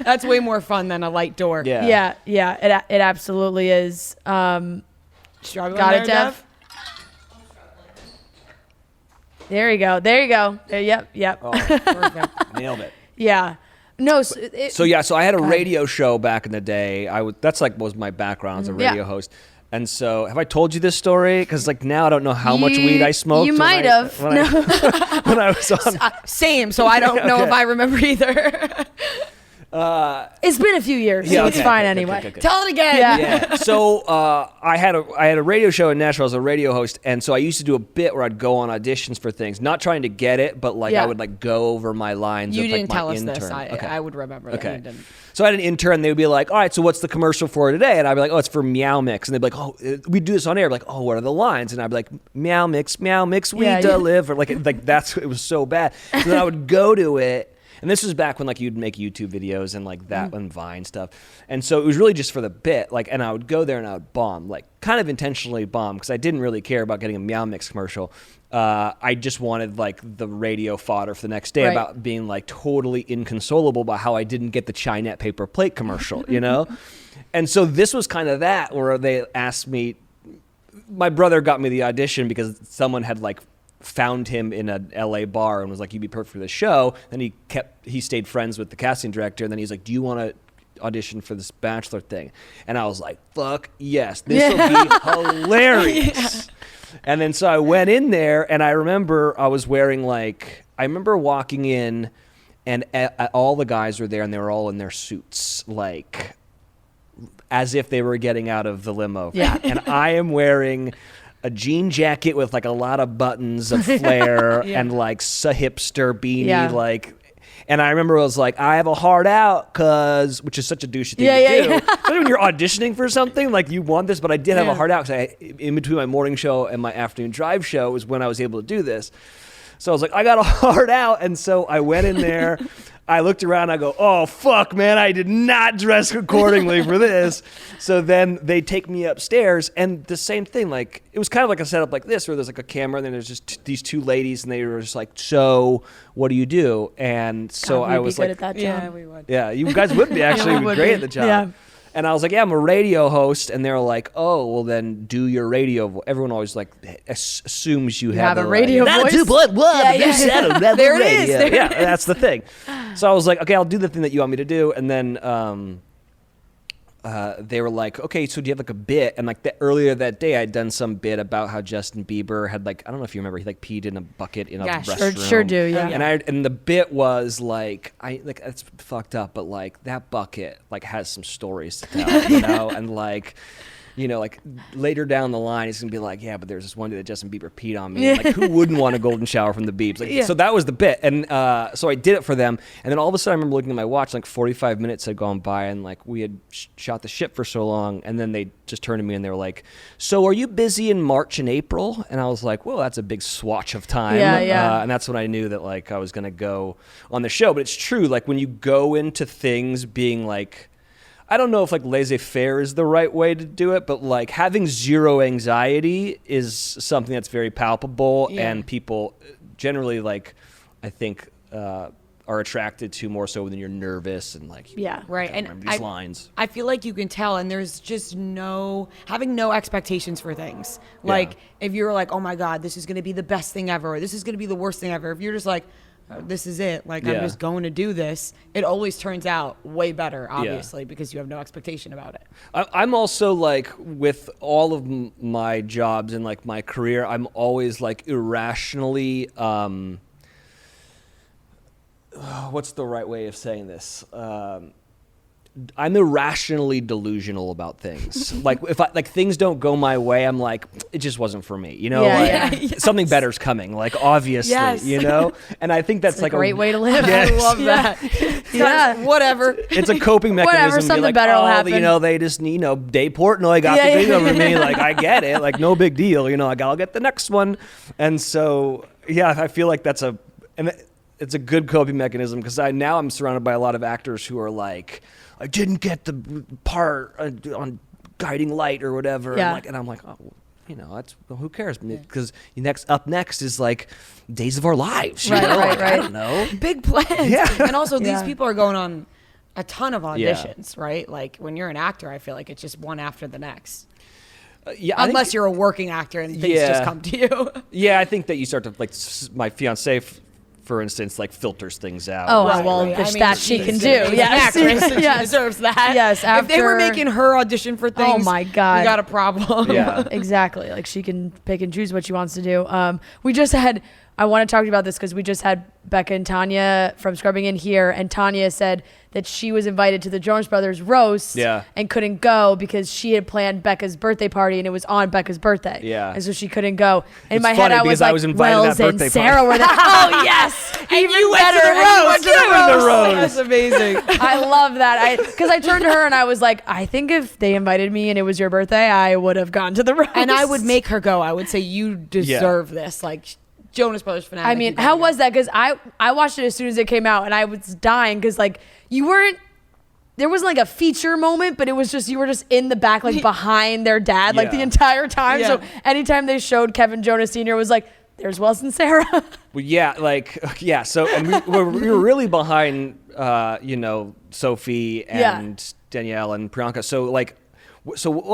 That's way more fun than a light door. Yeah. It absolutely is. Struggling Got there, it, Dev? There you go. Yep. Oh, perfect. Nailed it. Yeah. No. So I had a radio show back in the day. That's like was my background as a radio host. And so, have I told you this story? Because like now I don't know how much weed I smoked. You might have. When I was on. Same. So I don't know if I remember either. It's been a few years, so it's fine anyway. Okay. Tell it again. Yeah. So I had a radio show in Nashville. I was a radio host, and so I used to do a bit where I'd go on auditions for things, not trying to get it, but like I would like go over my lines. You with, didn't like, tell my us intern. this. I would remember that. Okay. You didn't. So I had an intern. They would be like, "All right, so what's the commercial for today?" And I'd be like, "Oh, it's for Meow Mix." And they'd be like, "Oh, we do this on air." Like, "Oh, what are the lines?" And I'd be like, "Meow Mix, we deliver." Like that's it was so bad. So then I would go to it. And this was back when like you'd make YouTube videos and like that and Vine stuff. And so it was really just for the bit. Like, and I would go there and I would bomb, like kind of intentionally bomb because I didn't really care about getting a Meow Mix commercial. I just wanted like the radio fodder for the next day about being like totally inconsolable about how I didn't get the Chinette paper plate commercial, you know? And so this was kind of that where they asked me, my brother got me the audition because someone had like found him in a LA bar and was like, "You'd be perfect for the show." And he stayed friends with the casting director. And then he's like, "Do you want to audition for this Bachelor thing?" And I was like, "Fuck yes, this will be hilarious." And then so I went in there, and I remember I was wearing I remember walking in, and all the guys were there, and they were all in their suits, like as if they were getting out of the limo. Yeah. And I am wearing a jean jacket with like a lot of buttons of flair and like a hipster beanie, and I remember I was like, "I have a heart out," which is such a douchey thing to do. Especially when you're auditioning for something, like you want this, but I did have a heart out because in between my morning show and my afternoon drive show was when I was able to do this. So I was like, "I got a heart out," and so I went in there. I looked around, I go, "Oh, fuck, man, I did not dress accordingly for this." So then they take me upstairs, and the same thing, like, it was kind of like a setup like this, where there's like a camera, and then there's just these two ladies, and they were just like, "So, what do you do?" And so I was like, at that job. Yeah, we would. "Yeah, you guys would be actually great at the job." Yeah. And I was like, "Yeah, I'm a radio host." And they're like, "Oh, well then do your radio voice." Everyone always like assumes you have a radio voice. There it is. Yeah, that's the thing. So I was like, "Okay, I'll do the thing that you want me to do." And then they were like, "Okay, so do you have like a bit?" And like earlier that day, I'd done some bit about how Justin Bieber had like, I don't know if you remember, he like peed in a bucket in a restroom. Sure do, yeah. And the bit was like, it's fucked up, but like that bucket like has some stories to tell, you know, and like. You know, like later down the line, he's gonna be like, "Yeah, but there's this one day that Justin Bieber peed on me." And, like, who wouldn't want a golden shower from the Biebs? Like, so that was the bit, and so I did it for them. And then all of a sudden, I remember looking at my watch, like 45 minutes had gone by, and like we had shot the shit for so long. And then they just turned to me and they were like, "So are you busy in March and April?" And I was like, "Well, that's a big swatch of time." Yeah. And that's when I knew that like I was gonna go on the show. But it's true, like when you go into things being like, I don't know if like laissez-faire is the right way to do it, but like having zero anxiety is something that's very palpable, and people generally, like, I think are attracted to more so when you're nervous and like, right. And remember these lines. I feel like you can tell, and there's just having no expectations for things. Like if you're like, "Oh my God, this is going to be the best thing ever," or "This is going to be the worst thing ever," if you're just like, "This is it, like I'm just going to do this," it always turns out way better, obviously, because you have no expectation about it. I'm also like, with all of my jobs and like my career, I'm always like irrationally, what's the right way of saying this? I'm irrationally delusional about things. Like if things don't go my way, I'm like, it just wasn't for me, you know. Something better's coming, like obviously, you know. And I think that's like a great way to live. Yes. I love that. Whatever. It's a coping mechanism. Whatever, something like, better will happen. You know, they just, you know, Dave Portnoy got the thing over me. Like, I get it. Like, no big deal. You know, like, I'll get the next one. And so, I feel like it's a good coping mechanism, because now I'm surrounded by a lot of actors who are like, "I didn't get the part on Guiding Light or whatever." And I'm like, "Oh, you know, who cares?" Because up next is like Days of Our Lives. You know? Right. I don't know. Big plans. Yeah. And also, these people are going on a ton of auditions, right? Like when you're an actor, I feel like it's just one after the next. Unless you're a working actor and things just come to you. Yeah, I think that you start to, like, my fiance, for instance, like filters things out. Oh, well, that she can do. Yes. She deserves that. Yes. If they were making her audition for things, oh my God, we got a problem. Yeah. Exactly. Like she can pick and choose what she wants to do. We just had I want to talk to you about this because we just had Becca and Tanya from Scrubbing in here, and Tanya said that she was invited to the Jonas Brothers roast and couldn't go because she had planned Becca's birthday party and it was on Becca's birthday. Yeah. And so she couldn't go. And in my funny head, I was like, Wells and Sarah were there. Oh, yes. And you went to the roast. That's amazing. I love that. Because I turned to her and I was like, I think if they invited me and it was your birthday, I would have gone to the roast. And I would make her go. I would say, you deserve this. Like, Jonas Brothers fanatic. I mean, how was that? Because I watched it as soon as it came out and I was dying because, like, you weren't, there wasn't like a feature moment, but it was just, you were just in the back, like behind their dad, like the entire time. Yeah. So anytime they showed Kevin Jonas Sr., it was like, there's Wells and Sarah. Well, yeah, like, yeah. So, and we were really behind, Sophie and Danielle and Priyanka. So, like,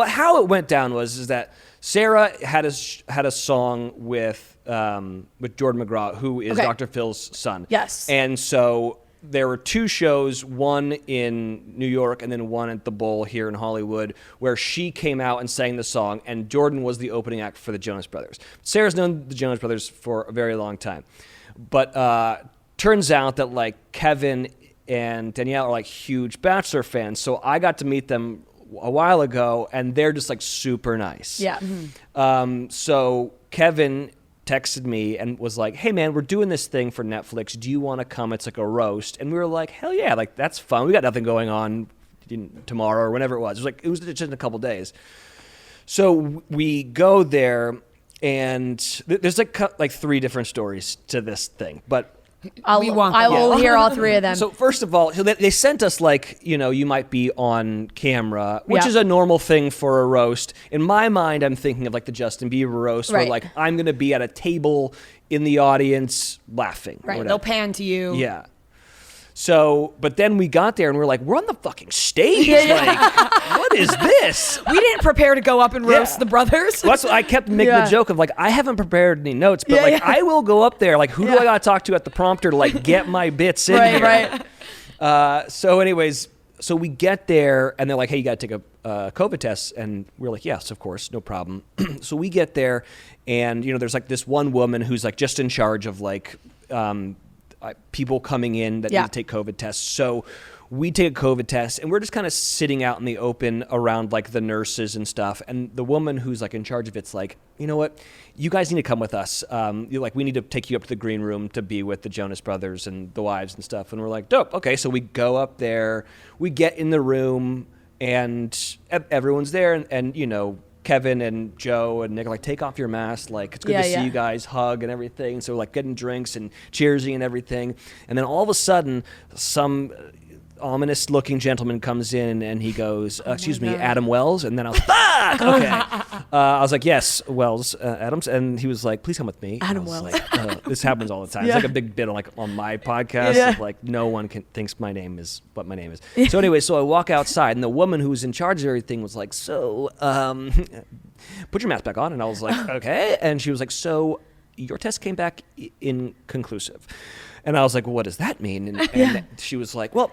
how it went down is that Sarah had a song with Jordan McGraw, who is Dr. Phil's son. Yes. And so there were two shows, one in New York and then one at the Bowl here in Hollywood, where she came out and sang the song, and Jordan was the opening act for the Jonas Brothers. Sarah's known the Jonas Brothers for a very long time. But turns out that, like, Kevin and Danielle are, like, huge Bachelor fans, so I got to meet them a while ago, and they're just, like, super nice. Yeah. So Kevin texted me and was like, hey man, we're doing this thing for Netflix. Do you want to come? It's like a roast. And we were like, hell yeah, like that's fun. We got nothing going on tomorrow or whenever it was. It was just in a couple days. So we go there, and there's like three different stories to this thing, but I will hear all three of them. So first of all, they sent us, like, you might be on camera, which is a normal thing for a roast. In my mind, I'm thinking of like the Justin Bieber roast, where like I'm going to be at a table in the audience laughing. Right. They'll pan to you. Yeah. So, but then we got there and we're like, we're on the fucking stage. Like, what is this? We didn't prepare to go up and roast the brothers. Well, that's what I kept making the joke of, like, I haven't prepared any notes, but I will go up there. Like, who do I got to talk to at the prompter to, like, get my bits in here? Right. So anyways, so we get there and they're like, hey, you got to take a COVID test. And we're like, yes, of course, no problem. So we get there and, there's like this one woman who's like just in charge of like, people coming in that need to take COVID tests. So we take a COVID test and we're just kind of sitting out in the open around like the nurses and stuff. And the woman who's like in charge of it's like, you know what, you guys need to come with us. We need to take you up to the green room to be with the Jonas Brothers and the wives and stuff. And we're like, dope. Okay. So we go up there, we get in the room and everyone's there. And Kevin and Joe and Nick are like, take off your mask. Like, it's good to see you guys, hug and everything. So we're like getting drinks and cheersing and everything. And then all of a sudden, some ominous looking gentleman comes in and he goes, excuse me, Adam Wells. And then I was, fuck! Okay. I was like, yes, Wells, Adams. And he was like, please come with me. Adam Wells. Like, this happens all the time. It's like a big bit on my podcast. Of, like, no one thinks my name is what my name is. So anyway, so I walk outside and the woman who was in charge of everything was like, so, put your mask back on. And I was like, okay. And she was like, so your test came back inconclusive. And I was like, well, what does that mean? And she was like, well,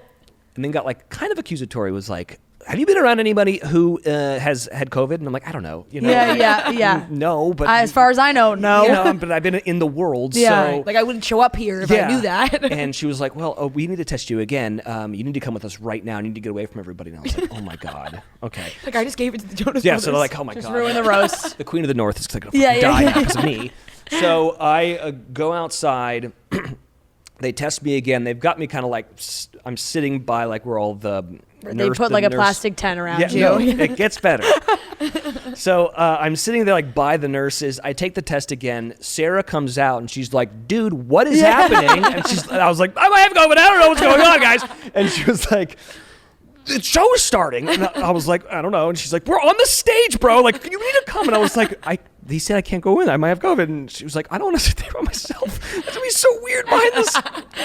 and then got like kind of accusatory, was like, have you been around anybody who has had COVID? And I'm like, I don't know. Yeah. No, but as far as I know, no. But I've been in the world, so like I wouldn't show up here if I knew that. And she was like, well, we need to test you again. You need to come with us right now. You need to get away from everybody. And I was like, oh my god, okay. Like I just gave it to the Jonas Brothers. Yeah, so they're like, oh my just god, ruin the roast. The Queen of the North is going to die now because of me. So I go outside. They test me again. They've got me kind of like, I'm sitting by like where all the They put like a plastic tent around you. No, it gets better. So I'm sitting there like by the nurses. I take the test again. Sarah comes out and she's like, dude, what is happening? And I was like, I might have COVID. I don't know what's going on, guys. And she was like, the show is starting. And I was like, I don't know. And she's like, we're on the stage, bro. Like, you need to come. And I was like, they said I can't go in. I might have COVID. And she was like, I don't want to sit there by myself. That's going to be so weird behind this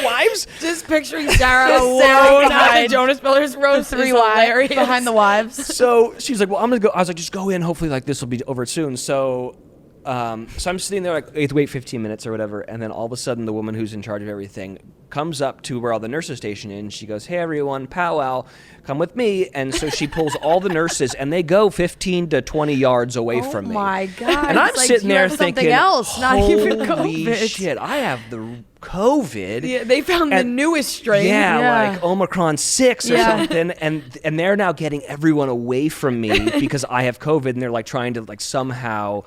wives. Just picturing Sarah alone at the Jonas Brothers roast. 3 wives behind the wives. So she's like, well, I'm going to go. I was like, just go in. Hopefully like this will be over soon. So so I'm sitting there like, I have to wait 15 minutes or whatever, and then all of a sudden the woman who's in charge of everything comes up to where all the nurses station in. She goes, "Hey everyone, powwow, come with me." And so she pulls all the nurses, and they go 15 to 20 yards away from me. Oh my God! And I'm sitting there thinking, else, not even holy COVID. shit, I have the COVID. Yeah, they found the newest strain. Yeah, like Omicron 6 or something, and they're now getting everyone away from me because I have COVID, and they're like trying to like somehow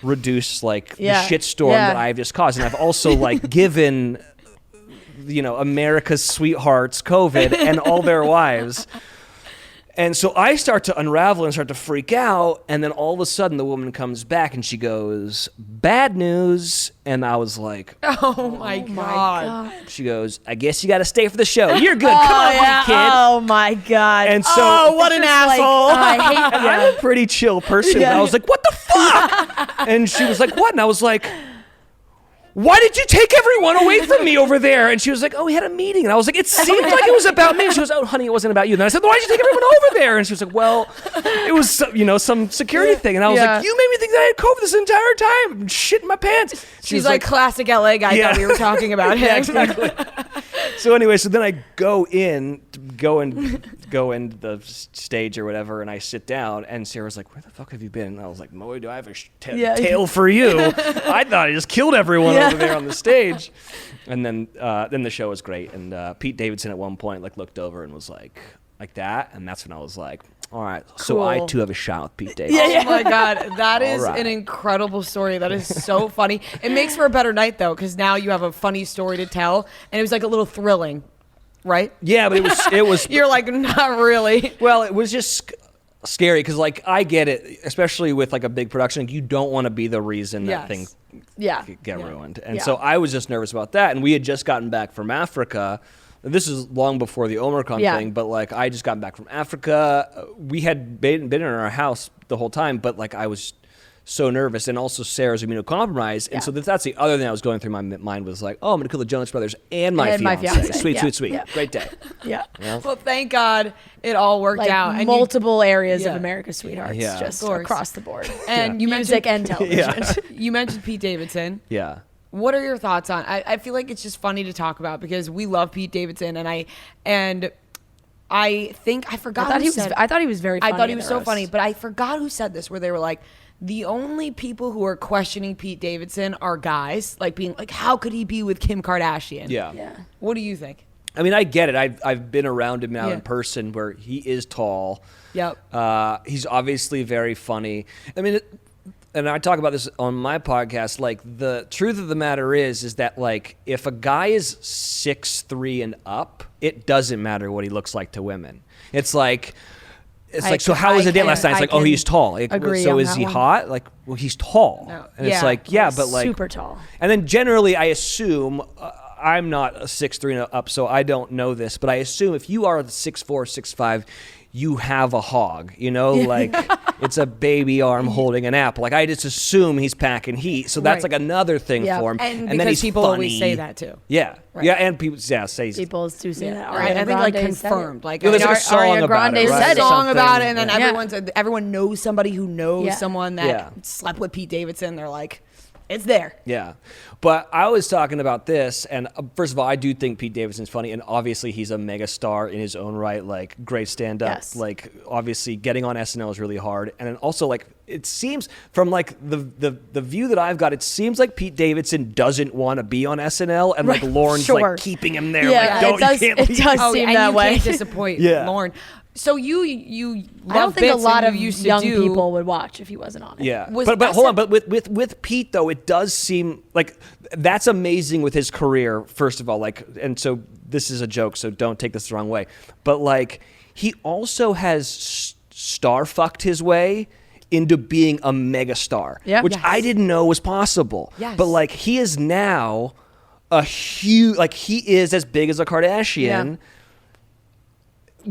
reduce like the shitstorm that I've just caused. And I've also like given, America's sweethearts COVID and all their wives. And so I start to unravel and start to freak out. And then all of a sudden the woman comes back and she goes, "Bad news." And I was like, Oh my God. She goes, "I guess you got to stay for the show. You're good. Come on, kid." Oh my God! And so, what an asshole. I hate I'm a pretty chill person. And I was like, "What the fuck?" And she was like, "What?" And I was like, "Why did you take everyone away from me over there?" And she was like, "Oh, we had a meeting." And I was like, "It seemed like it was about me." And she was, "Oh, honey, it wasn't about you." And then I said, "Why did you take everyone over there?" And she was like, "Well, it was, some security thing." And I was like, "You made me think that I had COVID this entire time. I'm shitting my pants." She's like classic LA guy that we were talking about. Yeah, exactly. So anyway, so then I go in the stage or whatever, and I sit down, and Sarah's like, "Where the fuck have you been?" And I was like, "Boy, do I have a tale for you." I thought I just killed everyone over there on the stage. And then the show was great, and Pete Davidson at one point like looked over and was like that, and that's when I was like, all right, so I too have a shot with Pete Davidson. Oh my God, that is an incredible story. That is so funny. It makes for a better night though, because now you have a funny story to tell, and it was like a little thrilling, right? Yeah, but it was. You're like, not really. Well, it was just scary because like I get it, especially with like a big production. Like, you don't want to be the reason that things get ruined, and so I was just nervous about that. And we had just gotten back from Africa. This is long before the Omicron thing, but like I just got back from Africa. We had been in our house the whole time, but like I was so nervous, and also Sarah's immunocompromised, and so that's the other thing I was going through my mind was like, oh, I'm gonna kill the Jonas Brothers and my fiance. Sweet. Yeah. Great day. Yeah. Well, thank God it all worked out. And multiple areas of America's Sweethearts, just across the board. And you music and television. You mentioned Pete Davidson. Yeah. What are your thoughts on? I feel like it's just funny to talk about because we love Pete Davidson, and I think I forgot. I thought he was very funny. I thought he was so funny, but I forgot who said this, where they were like, the only people who are questioning Pete Davidson are guys, like being like, how could he be with Kim Kardashian? Yeah. What do you think? I mean, I get it. I've been around him now in person, where he is tall. Yep. He's obviously very funny. I mean, and I talk about this on my podcast. Like, the truth of the matter is that like if a guy is 6'3" and up, it doesn't matter what he looks like to women. It's like. So how was the date last night? It's like, oh, he's tall. Like, so is he hot? Like, well, he's tall. No. And it's like, but like super tall. And then generally, I assume I'm not a 6'3" and up, so I don't know this, but I assume if you are 6'4", 6'5", you have a hog, like it's a baby arm holding an apple. Like I just assume he's packing heat, so that's like another thing for him. And then he's people funny. Always say that too. Yeah, and people say people do say that. Right, I think like confirmed. Like there's a song about it. Said a song about it, and then everyone knows somebody who knows someone that slept with Pete Davidson. They're like, it's there. Yeah. But I was talking about this, and first of all, I do think Pete Davidson's funny, and obviously he's a mega star in his own right, like great stand-up. Yes. Like obviously getting on SNL is really hard. And then also like it seems from like the view that I've got, it seems like Pete Davidson doesn't want to be on SNL, and like Lauren's like keeping him there. Yeah, like, it does seem that way. You can't disappoint Lauren. So you I don't think a lot of young people would watch if he wasn't on it. Yeah, but hold on. But with Pete though, it does seem like that's amazing with his career. First of all, like, and so this is a joke, so don't take this the wrong way. But like, he also has star fucked his way into being a mega star, which I didn't know was possible. Yes. But like, he is now a huge, like he is as big as a Kardashian. Yeah.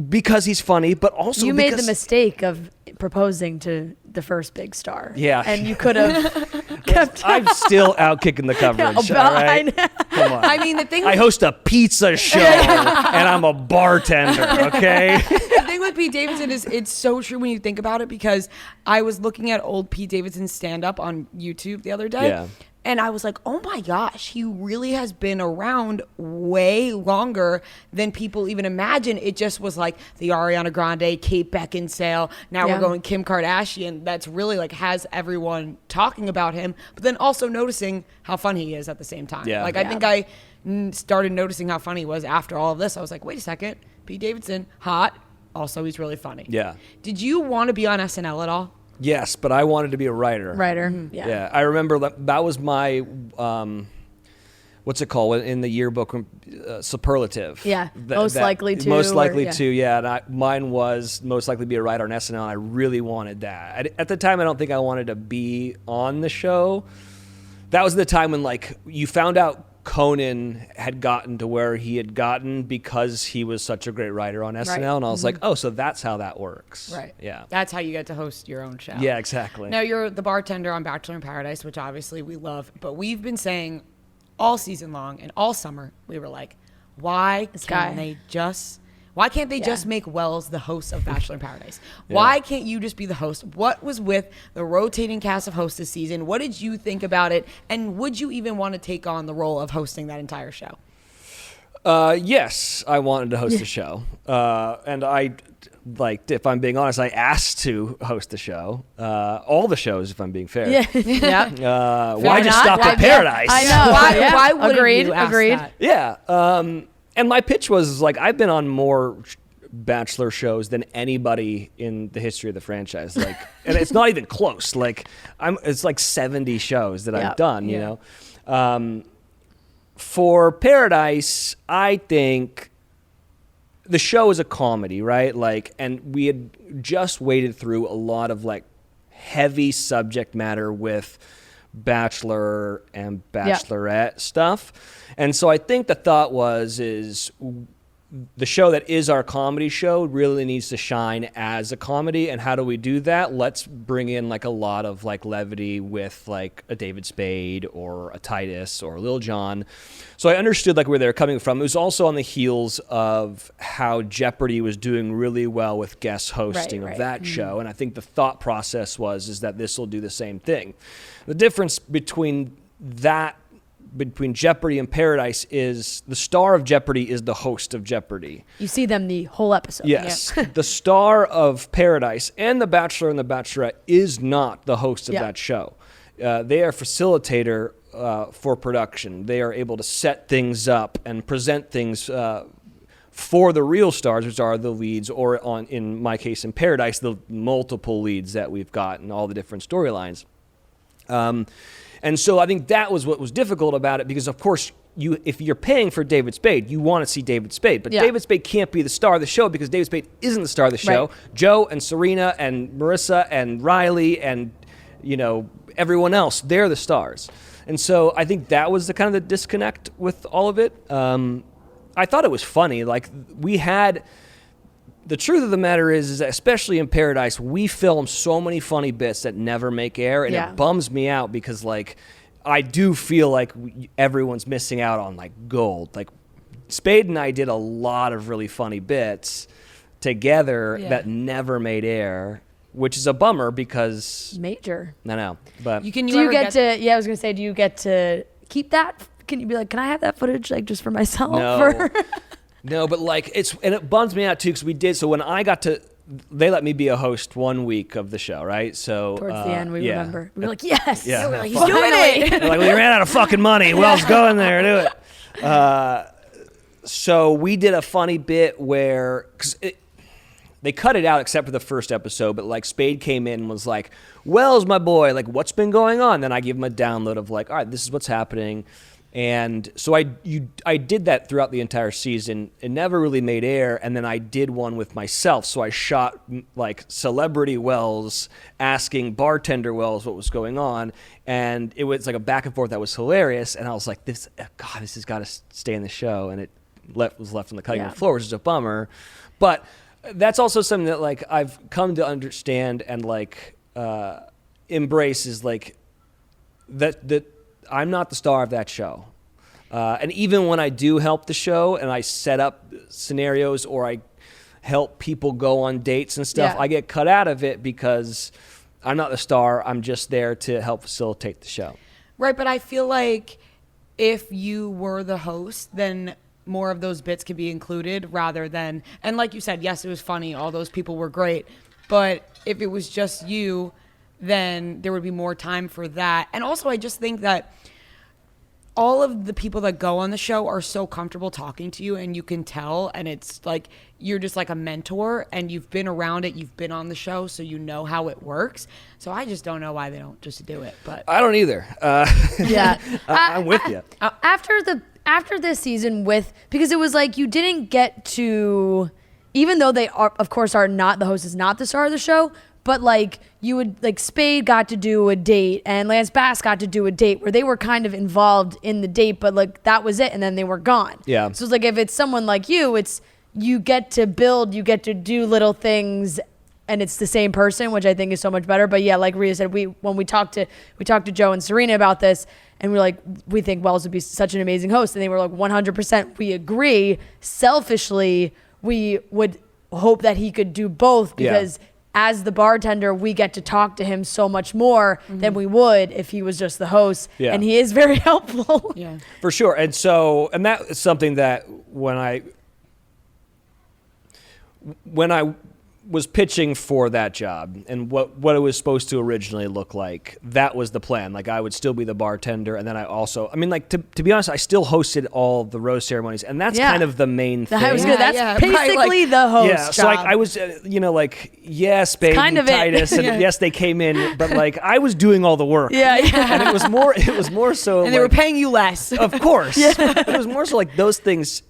because he's funny, but also you because made the mistake of proposing to the first big star. Yeah. And you could have kept. I'm still out kicking the coverage. Yeah, all right? Come on. I mean, the thing. I host a pizza show and I'm a bartender. Okay. The thing with Pete Davidson is it's so true when you think about it, because I was looking at old Pete Davidson stand up on YouTube the other day. Yeah. And I was like, oh my gosh, he really has been around way longer than people even imagine. It just was like the Ariana Grande, Kate Beckinsale. Now we're going Kim Kardashian. That's really like has everyone talking about him, but then also noticing how funny he is at the same time. Yeah. I think I started noticing how funny he was after all of this. I was like, wait a second, Pete Davidson, hot. Also, he's really funny. Yeah. Did you want to be on SNL at all? Yes, but I wanted to be a writer. Yeah. I remember that was my, what's it called in the yearbook, superlative. Yeah, most likely to. Most likely or, to, yeah. And mine was most likely to be a writer on SNL, and I really wanted that. At the time, I don't think I wanted to be on the show. That was the time when, like, you found out Conan had gotten to where he had gotten because he was such a great writer on SNL, and I was like, oh, so that's how that works. Right. Yeah. That's how you get to host your own show. Yeah, exactly. Now, you're the bartender on Bachelor in Paradise, which obviously we love, but we've been saying all season long and all summer, we were like, why can't they just make Wells the host of Bachelor in Paradise? Why can't you just be the host? What was with the rotating cast of hosts this season? What did you think about it? And would you even want to take on the role of hosting that entire show? Yes, I wanted to host the show. And I, like, if I'm being honest, I asked to host the show. All the shows, if I'm being fair. Yeah. Why just stop at Paradise? I know. Why wouldn't you ask Agreed. that? Yeah. And my pitch was, like, I've been on more Bachelor shows than anybody in the history of the franchise. Like, and it's not even close. Like, it's like 70 shows that I've done, you know. For Paradise, I think the show is a comedy, right? Like, and we had just waded through a lot of, like, heavy subject matter with Bachelor and Bachelorette stuff. And so I think the thought is the show that is our comedy show really needs to shine as a comedy. And how do we do that? Let's bring in, like, a lot of, like, levity with, like, a David Spade or a Titus or Lil Jon. So I understood, like, where they were coming from. It was also on the heels of how Jeopardy was doing really well with guest hosting of that show. And I think the thought process is that this will do the same thing. The difference between Jeopardy and Paradise is the star of Jeopardy is the host of Jeopardy. You see them the whole episode. Yes. The star of Paradise and The Bachelor and The Bachelorette is not the host of that show. They are facilitator for production. They are able to set things up and present things for the real stars, which are the leads, or in my case in Paradise, the multiple leads that we've got and all the different storylines. And so I think that was what was difficult about it, because, of course, if you're paying for David Spade, you want to see David Spade. But David Spade can't be the star of the show because David Spade isn't the star of the show. Right. Joe and Serena and Marissa and Riley and, you know, everyone else, they're the stars. And so I think that was the kind of the disconnect with all of it. I thought it was funny. Like, we had... The truth of the matter is that especially in Paradise, we film so many funny bits that never make air, and it bums me out because, like, I do feel like everyone's missing out on, like, gold. Like, Spade and I did a lot of really funny bits together that never made air, which is a bummer because... Major. I know, but... do you get to... Yeah, I was going to say, do you get to keep that? Can you be like, can I have that footage, like, just for myself? No. No, but, like, and it bums me out too, because we did. So when I got to, they let me be a host 1 week of the show, right? So towards the end, we remember, we were like, yes, yeah, we're like, he's doing it. We're like, we ran out of fucking money. Wells, go in there, do it. So we did a funny bit where, because they cut it out except for the first episode, but, like, Spade came in and was like, Wells, my boy, like, what's been going on? Then I give him a download of, like, all right, this is what's happening. And so I did that throughout the entire season. It never really made air, and then I did one with myself. So I shot, like, celebrity Wells asking bartender Wells what was going on, and it was like a back and forth that was hilarious. And I was like, this has got to stay in the show, and it was left on the cutting room floor, which is a bummer. But that's also something that like I've come to understand and like embrace is like that I'm not the star of that show. And even when I do help the show and I set up scenarios or I help people go on dates and stuff, I get cut out of it because I'm not the star. I'm just there to help facilitate the show. Right, but I feel like if you were the host, then more of those bits could be included rather than, and like you said, yes, it was funny. All those people were great. But if it was just you, then there would be more time for that. And also, I just think that all of the people that go on the show are so comfortable talking to you, and you can tell, and it's like you're just like a mentor and you've been around it, you've been on the show, so you know how it works. So I just don't know why they don't just do it. But I don't either. I'm with you. After this season because it was like you didn't get to, even though they are, of course, are not, the host is not the star of the show, but like you would, like Spade got to do a date and Lance Bass got to do a date where they were kind of involved in the date, but like that was it, and then they were gone. Yeah. So it's like if it's someone like you, you get to build, you get to do little things, and it's the same person, which I think is so much better. But yeah, like Rhea said, when we talked to Joe and Serena about this, and we're like, we think Wells would be such an amazing host, and they were like, 100%, we agree. Selfishly, we would hope that he could do both because as the bartender, we get to talk to him so much more than we would if he was just the host. Yeah. And he is very helpful. Yeah, for sure. And that is something that when I was pitching for that job and what it was supposed to originally look like, that was the plan. Like I would still be the bartender, and then I also, I mean, like to be honest, I still hosted all the rose ceremonies, and that's kind of the main thing. That's basically the host job. So like I was, Spade and Titus, and yes, they came in, but like I was doing all the work. And it was more so. And they were paying you less, of course. But it was more so like those things.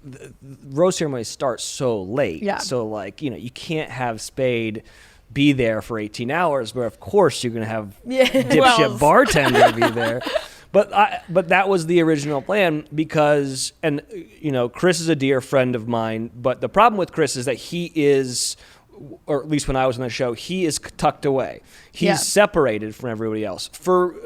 The rose ceremonies start so late, so like you can't have Spade be there for 18 hours, but of course you're gonna have dipshit bartender be there. But that was the original plan because, and Chris is a dear friend of mine, but the problem with Chris is that he is, or at least when I was on the show, he is tucked away. He's separated from everybody else for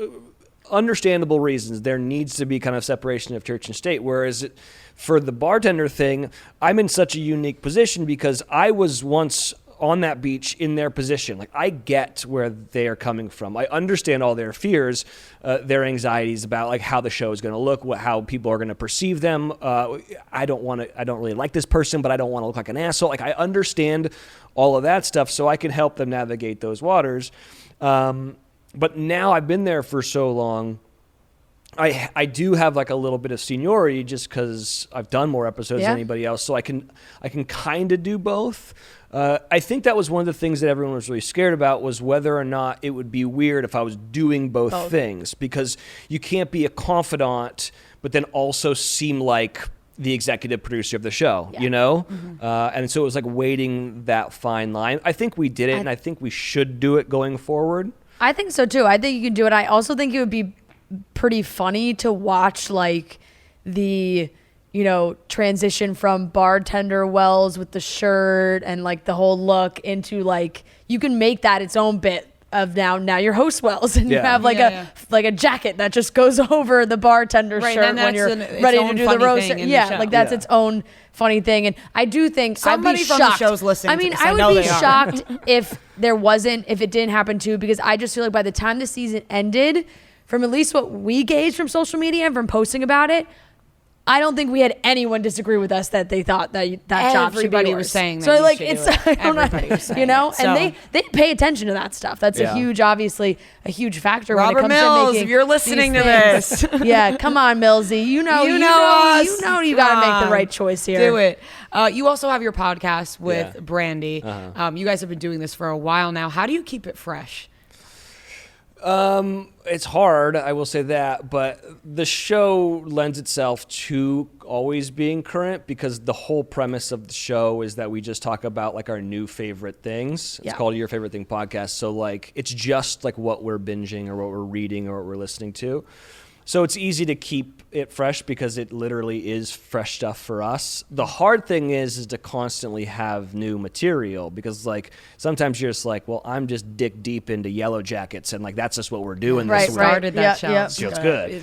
understandable reasons. There needs to be kind of separation of church and state, whereas for the bartender thing, I'm in such a unique position because I was once on that beach in their position. Like I get where they are coming from. I understand all their fears, their anxieties about like how the show is going to look, how people are going to perceive them. I don't really like this person, but I don't want to look like an asshole. Like I understand all of that stuff, so I can help them navigate those waters. But now I've been there for so long, I do have like a little bit of seniority just because I've done more episodes than anybody else, so I can kind of do both. I think that was one of the things that everyone was really scared about, was whether or not it would be weird if I was doing both things, because you can't be a confidant but then also seem like the executive producer of the show, and so it was like waiting that fine line. I think we did it, and I think we should do it going forward. I think so too. I think you can do it. I also think it would be pretty funny to watch like the transition from bartender Wells with the shirt and like the whole look into like, you can make that its own bit of now you're host Wells, and you have like a jacket that just goes over the bartender shirt when you're ready to do the roast. That's its own funny thing. And I do think somebody from the show's listening. I mean, I would be shocked if it didn't happen too, because I just feel like by the time the season ended, from at least what we gauged from social media and from posting about it, I don't think we had anyone disagree with us that they thought that job should be yours. Everybody was saying that. So like it's everybody was saying and they pay attention to that stuff. That's obviously a huge factor Robert when it comes Mills, to making. If you're listening to this, come on, Millsy, you know you got to make the right choice here. Do it. You also have your podcast with Brandy. You guys have been doing this for a while now. How do you keep it fresh? It's hard, I will say that, but the show lends itself to always being current, because the whole premise of the show is that we just talk about like our new favorite things. It's called Your Favorite Thing Podcast. So like, it's just like what we're binging or what we're reading or what we're listening to. So it's easy to keep it fresh because it literally is fresh stuff for us. The hard thing is to constantly have new material because like sometimes you're just like, well, I'm just dick deep into Yellow Jackets and like that's just what we're doing this week. Started that show. So it's good.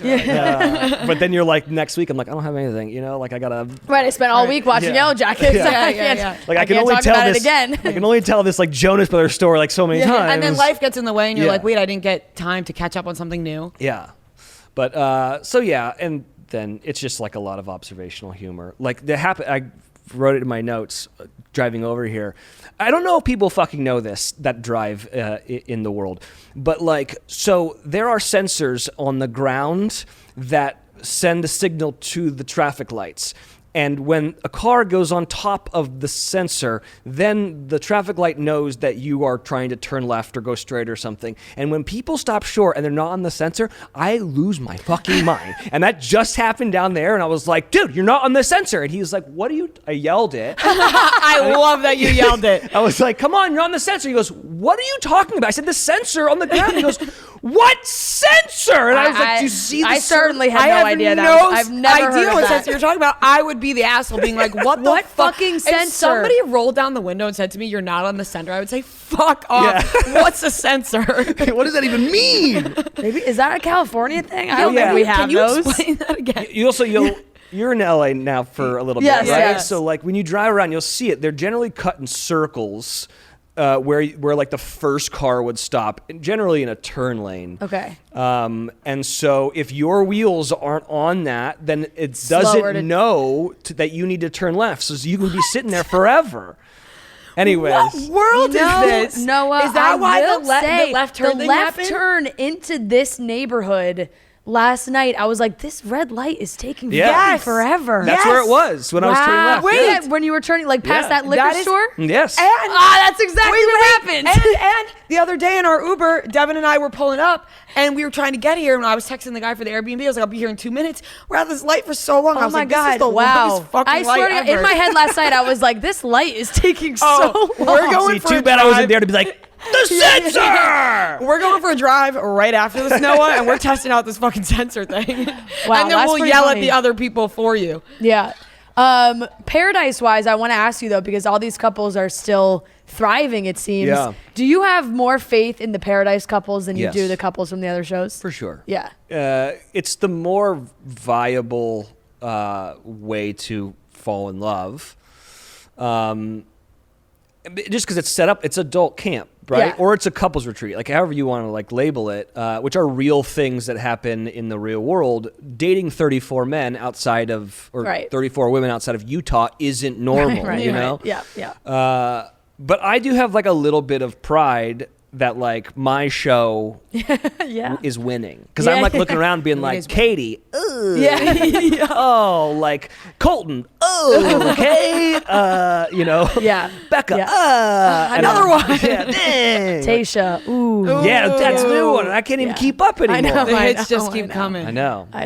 But then you're like next week I'm like I don't have anything, you know, like I gotta. Right, I spent all week watching Yellow Jackets. Like I can can't only talk tell about this. it again. I can only tell this like Jonas Brothers story like so many times. And then life gets in the way, and you're Yeah. like, wait, I didn't get time to catch up on something new. Yeah. But so yeah, and then it's just like a lot of observational humor. Like I wrote it in my notes driving over here. I don't know if people fucking know this that drive in the world, but like so there are sensors on the ground that send a signal to the traffic lights. And when a car goes on top of the sensor, then the traffic light knows that you are trying to turn left or go straight or something. And when people stop short and they're not on the sensor, I lose my fucking mind. And that just happened down there. And I was like, dude, you're not on the sensor. And he was like, what are you? I yelled it. I love that you yelled it. I was like, come on, you're on the sensor. He goes, what are you talking about? I said, the sensor on the ground. He goes, what sensor? And I was like, do you see the I certainly had I no have idea. no I've never idea heard what of that. sensor you're talking about. I would be the asshole being like, what the What fuck? fucking If sensor? somebody rolled down the window and said to me, you're not on the sensor, I would say, fuck off. Yeah. What's a sensor? what does that even mean? Maybe is that a California thing? I don't yeah. think we have Can you those. explain that again? You're in LA now for a little Yes, bit, right? yes. So like when you drive around, you'll see it. They're generally cut in circles where like the first car would stop, generally in a turn lane. Okay. And so if your wheels aren't on that, then it Slower doesn't know that you need to turn left. So you can be sitting there forever. Anyways. What world is this? Noah, Is that I why will the say left turn the thing left happened? turn into this neighborhood last night? I was like, this red light is taking Yeah. fucking forever. That's where it was when I was turning left. Wait, Yeah. when you were turning like past Yeah. that liquor That is- store? Yes. That's exactly what happened. And the other day in our Uber, Devin and I were pulling up, and we were trying to get here, and I was texting the guy for the Airbnb. I was like, I'll be here in 2 minutes. We're at this light for so long. I Oh was my like, God. this is the Wow. longest fucking I swear to light God, in ever. my head last night, I was like, this light is taking so Oh, long. we're going See, for too a bad I wasn't drive. there to be like, the sensor! We're going for a drive right after this, Noah, and we're testing out this fucking sensor thing. Wow, and then that's we'll pretty yell funny. at the other people for you. Yeah. Paradise-wise, I want to ask you, though, because all these couples are still thriving, it seems. Yeah. Do you have more faith in the Paradise couples than you Yes. do the couples from the other shows? For sure. Yeah. It's the more viable way to fall in love. Just because it's set up, it's adult camp, right? Yeah. Or it's a couples retreat, like however you want to like label it, which are real things that happen in the real world. Dating 34 men outside of, or Right. 34 women outside of Utah isn't normal, you know? Yeah, yeah. But I do have like a little bit of pride that like my show Yeah. is winning. Because Yeah. I'm like looking around being like, is Katie, ugh. Yeah. Oh, like Colton, oh, okay, you know, Yeah. Becca, Yeah. and Another I'm- one. yeah, dang. Tasha. Ooh. Yeah, that's a new Ooh. one. I can't even Yeah. keep up anymore. know. The I hits just know, keep I know. coming. I know. I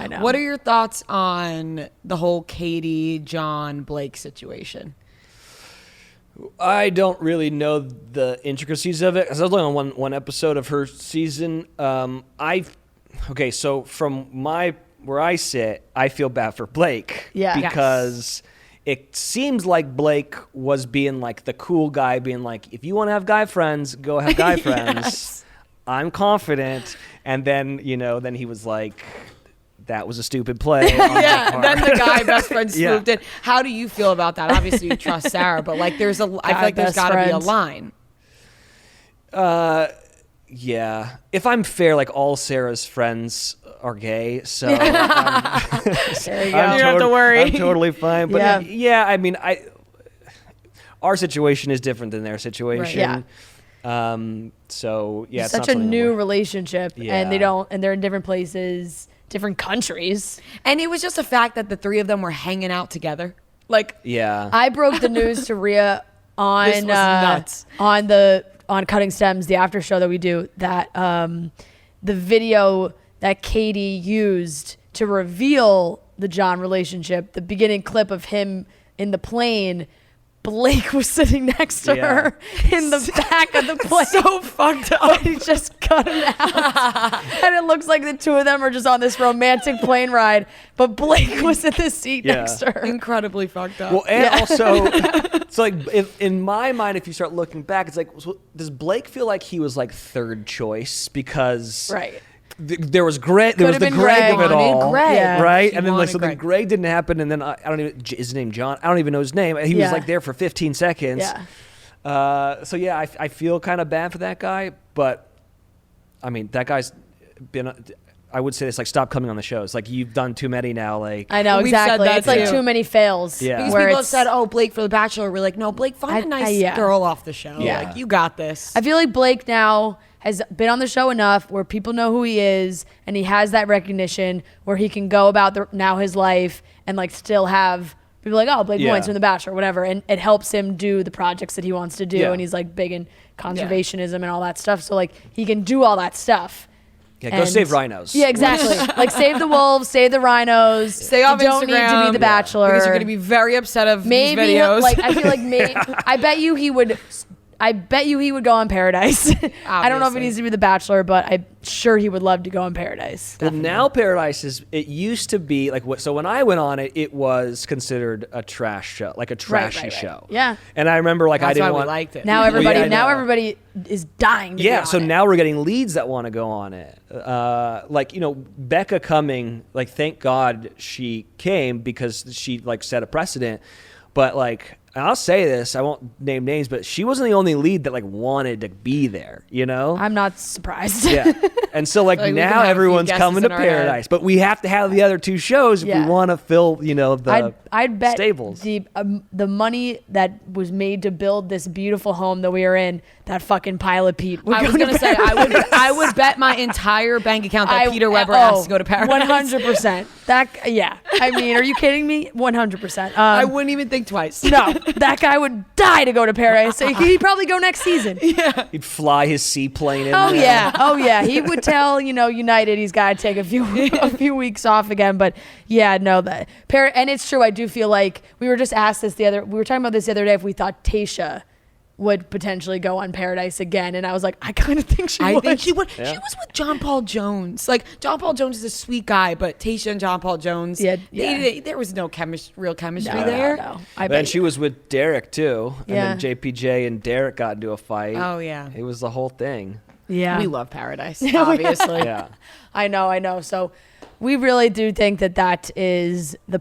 know. What are your thoughts on the whole Katie, John, Blake situation? I don't really know the intricacies of it. 'Cause I was only on one episode of her season. Okay, so from where I sit, I feel bad for Blake. Yeah. Yes. Because it seems like Blake was being like the cool guy, being like, if you want to have guy friends, go have guy friends. Yes. I'm confident. And then, then he was like, that was a stupid play. on my Yeah, part. then the guy best friend Yeah. swooped in. How do you feel about that? Obviously, you trust Sarah, but like, I feel like there's best got to be a friend. line. Yeah. If I'm fair, like all Sarah's friends are gay, so There you go. You don't have to worry. I'm totally fine. But Yeah. I mean, our situation is different than their situation. So yeah, it's Such not a something new we're- relationship, Yeah. and they're in different places, different countries. And it was just a fact that the three of them were hanging out together. Like, Yeah. I broke the news to Rhea on This was nuts. on Cutting Stems, the after show that we do, that the video that Katie used to reveal the John relationship, the beginning clip of him in the plane, Blake was sitting next to her in the back of the plane. So fucked up. But he just cut it out. And it looks like the two of them are just on this romantic plane ride. But Blake was in the seat next to her. Incredibly fucked up. Well, and also, it's like in my mind, if you start looking back, it's like, does Blake feel like he was like third choice because there was Greg, there was the Greg of it all, right? And then like so then Greg didn't happen, and then I don't even is his name John? I don't even know his name. He was like there for 15 seconds. So yeah, I feel kind of bad for that guy, but I mean that guy's been. I would say it's like stop coming on the shows. Like you've done too many now. Like I know exactly. It's like too many fails. Yeah, because people have said, "Oh, Blake for The Bachelor." We're like, "No, Blake, find a nice girl off the show. Yeah. Like you got this." I feel like Blake now has been on the show enough where people know who he is, and he has that recognition where he can go about now his life and like still have people like, "Oh, Blake Moynes from The Bachelor," whatever, and it helps him do the projects that he wants to do, and he's like big in conservationism and all that stuff. So like he can do all that stuff. Yeah, go save rhinos. Yeah, exactly. Like save the wolves, save the rhinos. Stay off Instagram. Don't need to be The Bachelor because you're going to be very upset of these videos. Like I feel like I bet you he would go on Paradise. I don't know if he needs to be The Bachelor, but I'm sure he would love to go on Paradise. Well, now Paradise it used to be like what? So when I went on it, it was considered a trash show, like a trashy show. Yeah. And I remember like That's I didn't why want. We liked it. Now everybody is dying to be on so it. now we're getting leads that want to go on it. Like Becca coming. Like thank God she came because she like set a precedent. But like. And I'll say this, I won't name names, but she wasn't the only lead that like wanted to be there, I'm not surprised. Yeah. And so like now everyone's coming to Paradise, but we have to have the other two shows if we want to fill, the I'd bet stables. The money that was made to build this beautiful home that we are in, that fucking pilot Pete would I was going to say, I would bet my entire bank account that Peter Weber has to go to Paradise. 100%. I mean, are you kidding me? 100%. I wouldn't even think twice. No, that guy would die to go to Paradise. So he'd probably go next season. Yeah. He'd fly his seaplane in there. Yeah. He would tell, United he's got to take a few weeks off again. But yeah, no, and it's true. I do feel like we were just asked this we were talking about this the other day if we thought Tayshia would potentially go on Paradise again, and I was like, I kind of think she would. I think she would. Yeah. She was with John Paul Jones. Like John Paul Jones is a sweet guy, but Tayshia and John Paul Jones, there was no real chemistry there. No. And she was with Derek too, and then JPJ and Derek got into a fight. Oh yeah, it was the whole thing. Yeah, we love Paradise, obviously. Yeah, I know. So we really do think that is the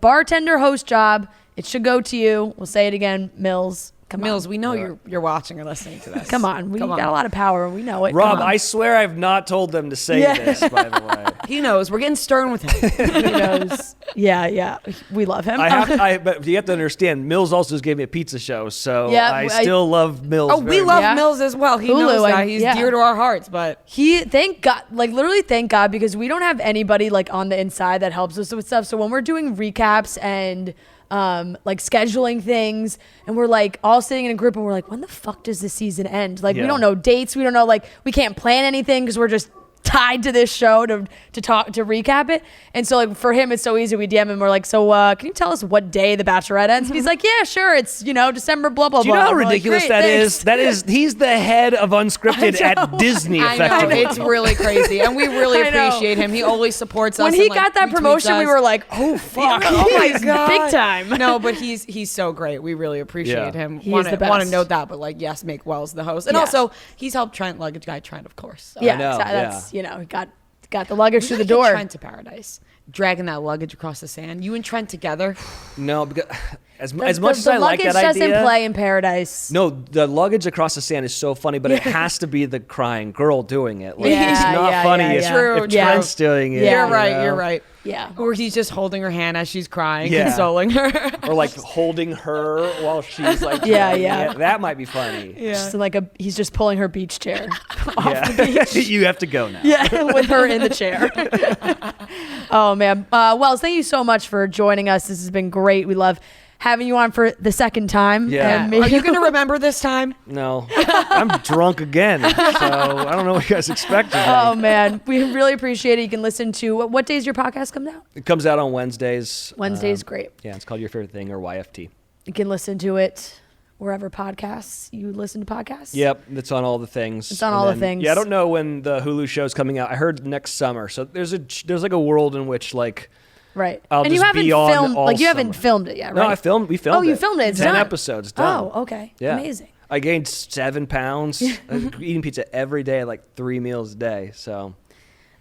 bartender host job. It should go to you. We'll say it again, Mills. Mills, we know you're watching or listening to this. Come on. We got a lot of power. We know it. Rob, I swear I've not told them to say this, by the way. He knows. We're getting stern with him. He knows. Yeah. We love him. But you have to understand, Mills also just gave me a pizza show, so I still love Mills. Oh, we love Mills as well. He knows that. He's dear to our hearts, but thank God, literally thank God, because we don't have anybody on the inside that helps us with stuff. So when we're doing recaps and scheduling things, and we're all sitting in a group and we're like, when the fuck does the season end? We don't know dates, we don't know, we can't plan anything because we're just tied to this show to recap it. And so for him it's so easy. We DM him, we're like, so can you tell us what day the Bachelorette ends? And he's like, yeah, sure, it's December blah blah blah. Do you know how ridiculous that is? That is, he's the head of unscripted at Disney, effectively. I know, it's really crazy, and we really appreciate him. He always supports us. When he got that promotion, we were like, oh fuck, oh my God, big time. No, but he's so great. We really appreciate him. He is the best. Want to note that, but yes, make Wells the host, and also he's helped Trent, luggage guy Trent, of course. So. That's he got the luggage through the door. Trent to Paradise, dragging that luggage across the sand. You and Trent together? No, because as much as I like that idea, the luggage doesn't play in Paradise. No, the luggage across the sand is so funny, but it has to be the crying girl doing it. It's not funny if Trent's doing it. You're right. Yeah. Or he's just holding her hand as she's crying, consoling her. Or holding her while she's yeah. That might be funny. Yeah. Just he's just pulling her beach chair off the beach. You have to go now. Yeah, with her in the chair. Oh man. Wells, thank you so much for joining us. This has been great. We love having you on for the second time. Yeah. Are you going to remember this time? No. I'm drunk again, so I don't know what you guys expect of me. Oh, man. We really appreciate it. You can listen to... What days your podcast comes out? It comes out on Wednesdays. Wednesday's great. Yeah, it's called Your Favorite Thing, or YFT. You can listen to it wherever podcasts you listen to podcasts. Yep, it's on all the things. It's on all the things. Yeah, I don't know when the Hulu show's coming out. I heard next summer. So there's like a world in which like right. I'll and just you haven't be on filmed all like you summer. haven't filmed it yet, right? No, we filmed it. Oh, you filmed it. It's 10 done. episodes done. Oh, okay. Yeah. Amazing. I gained 7 pounds. I'm eating pizza every day, like 3 meals a day. So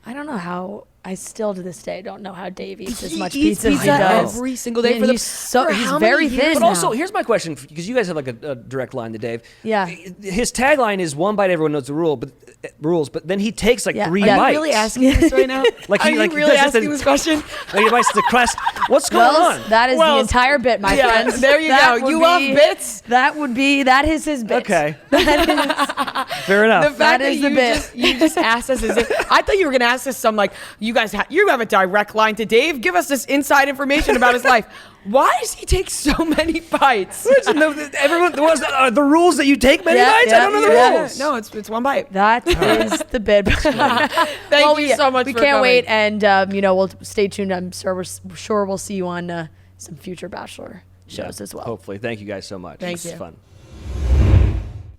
I don't know how. I still to this day don't know how Dave eats as He much eats pizza as he does every single day Man, for the he's for he's how very many years? thin. But now. also, here's my question, because you guys have like a direct line to Dave. Yeah. His tagline is one bite, everyone knows the rules, but then he takes like 3 Yeah. bites. Are you really asking this right now? Like Are he you like really does this asking this question? Like he bites the crest. What's going Well, on? that is the entire bit, my Yeah, friends. there you That go. would You love bits? That is his bit. Okay. Fair enough. The fact That that is the bit. you just asked us, I thought you were going to ask us some like, you guys you have a direct line to Dave. Give us this inside information about his life. Why does he take so many bites? Everyone, the rules that you take many Yeah, bites? yeah, I don't know the yeah. rules. No, it's one bite. That is the bit. Thank you so much We for can't coming. wait, and we'll stay tuned. I'm sure we'll see you on some future Bachelor shows as well. Hopefully. Thank you guys so much. Thank This you. is fun.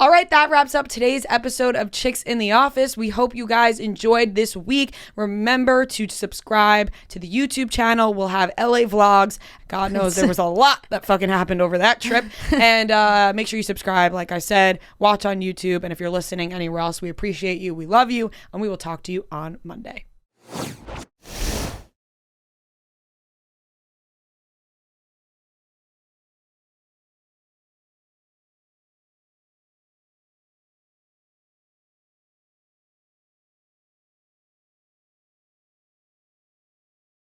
All right, that wraps up today's episode of Chicks in the Office. We hope you guys enjoyed this week. Remember to subscribe to the YouTube channel. We'll have LA vlogs. God knows there was a lot that fucking happened over that trip. And make sure you subscribe, like I said. Watch on YouTube. And if you're listening anywhere else, we appreciate you. We love you. And we will talk to you on Monday.